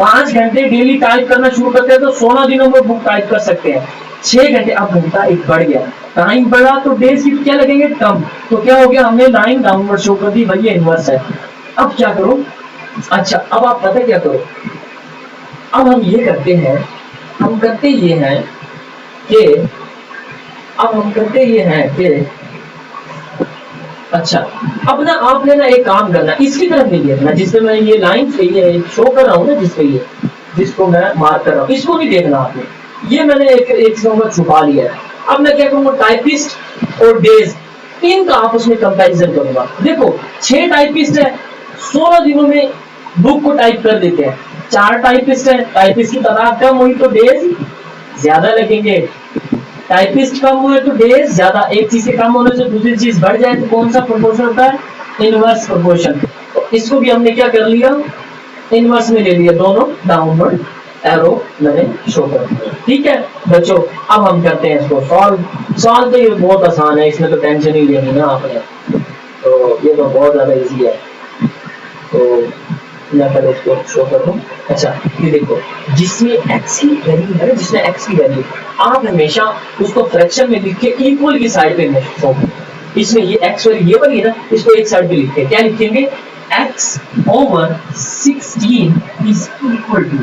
5 घंटे डेली टाइप करना शुरू करते हैं तो 16 दिनों में बुक टाइप कर सकते हैं। 6 घंटे, अब घंटा एक बढ़ गया, टाइम बढ़ा तो डेज क्या लगेंगे, कम। तो क्या हो गया, हमने लाइन डाउनवर्ड शो कर दी, भाई ये इनवर्स है। अब क्या करो, अच्छा अब आप पता क्या करो, अब हम ये करते हैं, हम करते ये हैं कि अच्छा अब ना आपने ना एक काम करना, इसकी तरफ नहीं देखना जिसमें मैं ये लाइन से ये शो कर रहा हूँ ना, जिसको मैं मार्क कर रहा हूँ, इसको नहीं देखना आपने। ये मैंने एक नंबर छुपा लिया है। अब मैं क्या करूँगा, टाइपिस्ट और डेज इनका आपस में कंपैरिजन करूंगा। देखो 6 टाइपिस्ट है, 16 दिनों में बुक को टाइप कर देते हैं। 4 टाइपिस्ट है, टाइपिस्ट की तादाद कम हुई तो डेज ज्यादा लगेंगे, टाइपिस्ट कम हुए तो डेज ज्यादा। एक चीज से कम होने से दूसरी चीज बढ़ जाए तो कौन सा प्रोपोर्शन होता है, इनवर्स प्रोपोर्शन। तो इसको भी हमने क्या कर लिया, इनवर्स में ले लिया, दोनों डाउनवर्ड एरो मैंने शो कर दिया। ठीक है बच्चों, अब हम करते हैं इसको सॉल्व तो ये बहुत आसान है, इसमें तो टेंशन ही लेनी ना आपने, तो ये तो बहुत ज्यादा इजी है। तो मैं पहले इसको शो कर दूं। अच्छा ये देखो, जिसमें x की वैल्यू है, जिसमें x की वैल्यू, आप हमेशा उसको फ्रैक्शन में लिख के इक्वल की साइड पे शो करो। इसमें ये x वाली ये वाली है ना, इसको एक साइड पे लिखते हैं, क्या लिखेंगे, x over 16 is equal to,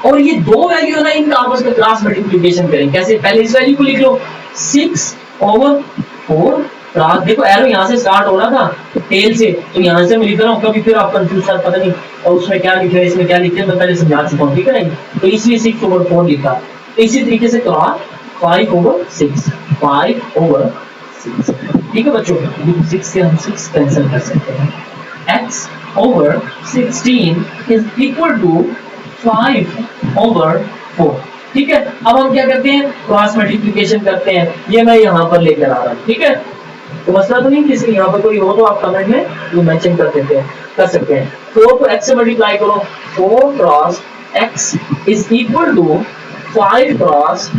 और ये दो वैल्यू है ना, इनका आपस में क्रॉस मल्टीप्लिकेशन करें। कैसे, पहले इस वैल्यू को लिख लो 6 ओवर 4, देखो एरो यहाँ से स्टार्ट हो रहा था टेल से, तो यहाँ से मैं लिख रहा हूँ, कभी फिर आप कंफ्यूज सर पता नहीं और उसमें क्या लिखे है इसमें क्या लिखे है, मैं पहले समझा चुका हूँ, ठीक है ना। तो इसलिए 6 ओवर 4 लिखा। इसी तरीके से क्रॉस 5 ओवर 6, 5 ओवर 6, ठीक है बच्चों। 6 से हम 6 कैंसिल कर सकते हैं। x over 16 is equal to 5 over 4। ठीक है। अब हम क्या करते हैं, क्रॉस मल्टीप्लिकेशन करते हैं, ये मैं यहाँ पर लेकर आ रहा हूँ, ठीक है। तो मसला तो नहीं, किसी यहाँ पर कोई हो तो आप कमेंट में ये मेंशन कर देते हैं, कर सकते हैं। 4 को x से मल्टीप्लाई करो, 4 cross x is equal to 5 cross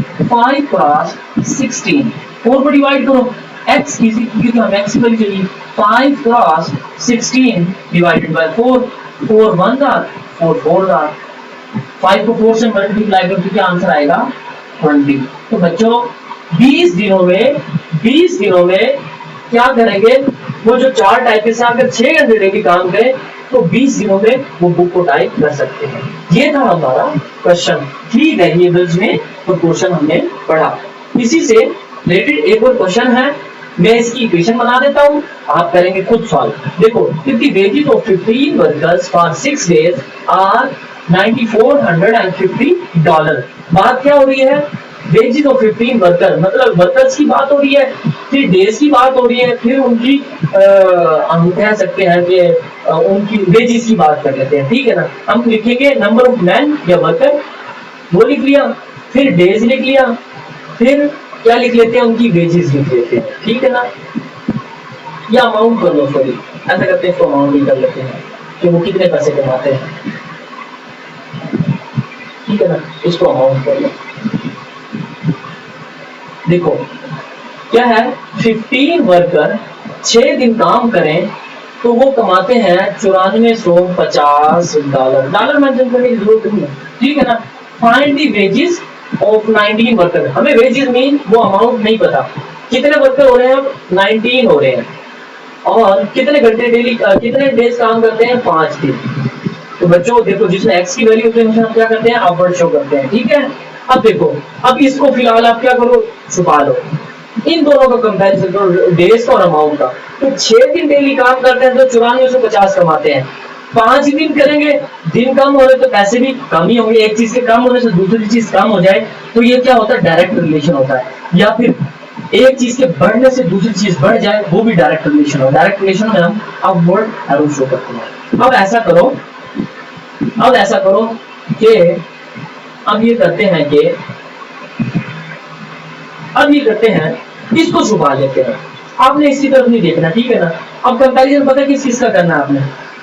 16। 4 को डिवाइड करो, x किसी क्योंकि हमें x की वैल्यू चाहिए, 5 क्रॉस 16 डिवाइडेड बाय 4, 4 1 दा 4 4 दा, 5 को 4 से मल्टीप्लाई करो तो क्या आंसर आएगा 20। तो बच्चों 20 दिनों में क्या करेंगे, वो जो 4 टाइप से अगर 6 घंटे डेली काम करें तो 20 दिनों में वो बुक को टाइप कर सकते हैं। ये था हमारा क्वेश्चन, 3 वेरिएबल्स में तो क्वेश्चन हमने पढ़ा। इसी से रिलेटेड एक और क्वेश्चन है, मैं इसकी इक्वेशन बना देता हूँ, आप करेंगे खुद सॉल्व। देखो, if the wages of 15 workers for 6 days are $9450, बात क्या हो रही है, वेजेस ऑफ 15 वर्कर, मतलब वर्कर्स की बात हो रही है, फिर डेज की बात हो रही है, फिर उनकी हम कह सकते हैं कि उनकी वेजेस की बात कर लेते हैं, ठीक है ना। हम लिखेंगे नंबर ऑफ मैन या वर्कर, वो लिख लिया, फिर डेज लिख लिया, फिर क्या लिख लेते हैं, उनकी वेजेस लिख लेते हैं, ठीक है ना। या अमाउंट कर लो, सॉरी ऐसा करते हैं, तो अमाउंट भी कर लेते हैं कि वो कितने पैसे कमाते हैं, ठीक है ना, इसको अमाउंट कर लो। देखो क्या है, 15 वर्कर 6 दिन काम करें तो वो कमाते हैं $9450, डॉलर मेंशन करने की जरूरत नहीं है, ठीक है ना। Find the wages of 19 worker, हमें वेजेस मीन वो अमाउंट नहीं पता, कितने वर्कर हो रहे हैं, 19 हो रहे हैं, और कितने घंटे डेली, कितने डेज काम करते हैं, 5 दिन। तो बच्चों देखो, जिसमें x की वैल्यू होती है हम क्या करते हैं, अपवर्ड शो करते हैं, ठीक है। अब देखो, अब इसको फिलहाल आप क्या करो, छुपा लो, इन दोनों का कंपैरिजन करो, डेज का और अमाउंट का। तो 6 दिन डेली काम करते हैं तो 9450 कमाते हैं, 5 दिन करेंगे, दिन कम हो रहे तो पैसे भी कम ही होंगे, एक चीज के कम होने से दूसरी चीज कम हो जाए तो ये क्या होता है, डायरेक्ट रिलेशन होता है, या फिर एक चीज के बढ़ने से दूसरी चीज बढ़ जाए वो भी डायरेक्ट रिलेशन हो, डायरेक्ट रिलेशन में हम अपवर्ड एरो शो करते हैं। अब ऐसा करो कि अब ये करते हैं इसको छुपा लेते हैं, आपने इसकी तरफ नहीं देखना, ठीक है ना। अब कंपैरिजन पता है किस चीज का करना है आपने,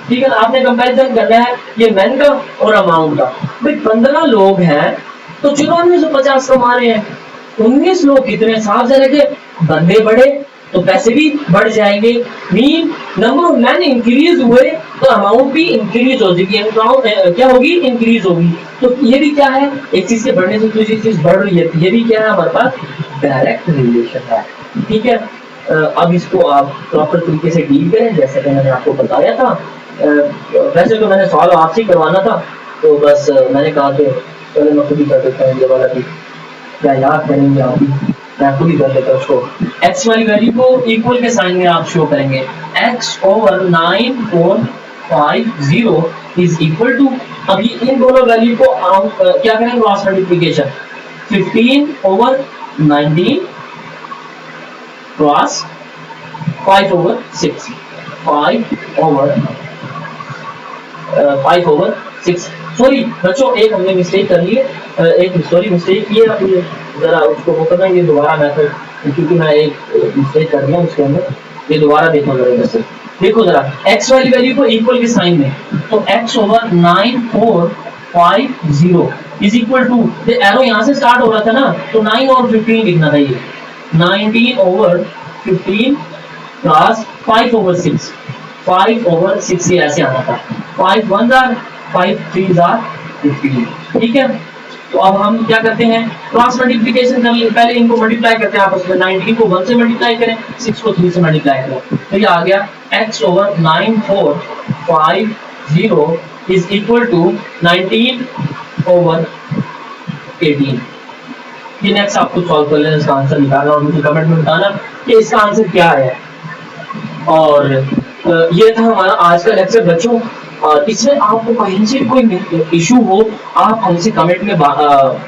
ठीक है ना, आपने कंपैरिजन करना है ये मैन का और अमाउंट का। भाई 15 लोग हैं तो 9450 कमा रहे हैं, 19 लोग कितने, साफ से रखे, बंदे बढ़े तो पैसे भी बढ़ जाएंगे, mean number of man increase हुए तो अमाउंट भी इंक्रीज हो जाएगी, क्या होगी, इंक्रीज होगी। तो ये भी क्या है, एक चीज के बढ़ने से दूसरी चीज बढ़ रही है, ये भी क्या है, हमारे पास डायरेक्ट रिलेशन है, ठीक है। अब इसको आप प्रॉपर तरीके से डील करें, जैसे कि मैंने आपको बताया था। वैसे तो मैंने सवाल आपसे करवाना था, तो बस मैंने कहा कि चलो मैं खुद ही कर देता हूँ, ये वाला भी क्या याद करेंगे आप भी, मैं खुद ही कर देता हूँ उसको। x वाली वैल्यू को इक्वल के साइन में आप शो करेंगे, x/9450 इज इक्वल टू, अभी इन दोनों वैल्यू को आप क्या करेंगे, क्रॉस मल्टीप्लिकेशन, 15/19 क्रॉस 5/6, 5/6। सॉरी बच्चों, एक हमने मिस्टेक कर ली है, मिस्टेक की है, अब ये जरा उसको वो करना, ये दोबारा मेथड, क्योंकि मैं एक मिस्टेक कर दिया उसके अंदर, ये दोबारा देखो जरा, जैसे देखो जरा, x वाली वैल्यू को इक्वल के साइन में, तो x/9450 इज इक्वल टू, ये एरो यहाँ से स्टार्ट हो रहा था ना, तो 9 और 15 लिखना था, ये 19/15 प्लस 5/6, 5/6 ये ऐसे आना था, 5 1 जार 5 3 जार 15, ठीक है। तो अब हम क्या करते हैं, क्रॉस मल्टीप्लिकेशन कर, पहले इनको मल्टीप्लाई करते हैं आपस में, 19 को 1 से मल्टीप्लाई करें, 6 को 3 से मल्टीप्लाई करें, तो ये आ गया x/9450 इज इक्वल टू 19/18। ये नेक्स्ट आपको सॉल्व कर लेना, इसका आंसर निकालना और मुझे कमेंट में बताना कि इसका आंसर क्या है। और ये था हमारा आज का लेक्चर बच्चों। इसमें आपको कहीं से कोई इशू हो आप हमसे कमेंट में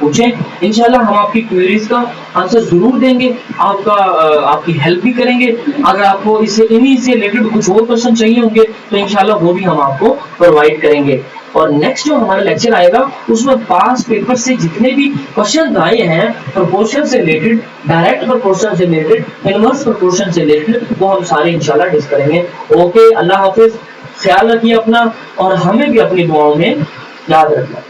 पूछें, इंशाल्लाह हम आपकी क्वेरीज का आंसर जरूर देंगे, आपकी हेल्प भी करेंगे। अगर आपको इन्हीं से रिलेटेड कुछ और क्वेश्चन चाहिए होंगे तो इंशाल्लाह वो भी हम आपको प्रोवाइड करेंगे। और नेक्स्ट जो हमारा लेक्चर आएगा उसमें पास पेपर से जितने भी क्वेश्चन आए हैं प्रोपोर्शन से रिलेटेड, डायरेक्ट प्रोपोर्शन से रिलेटेड, इनवर्स प्रोपोर्शन से रिलेटेड, वो हम सारे इंशाल्लाह डिस्कस करेंगे। ओके, अल्लाह हाफिज, ख्याल रखिए अपना और हमें भी अपनी दुआओं में याद रखना।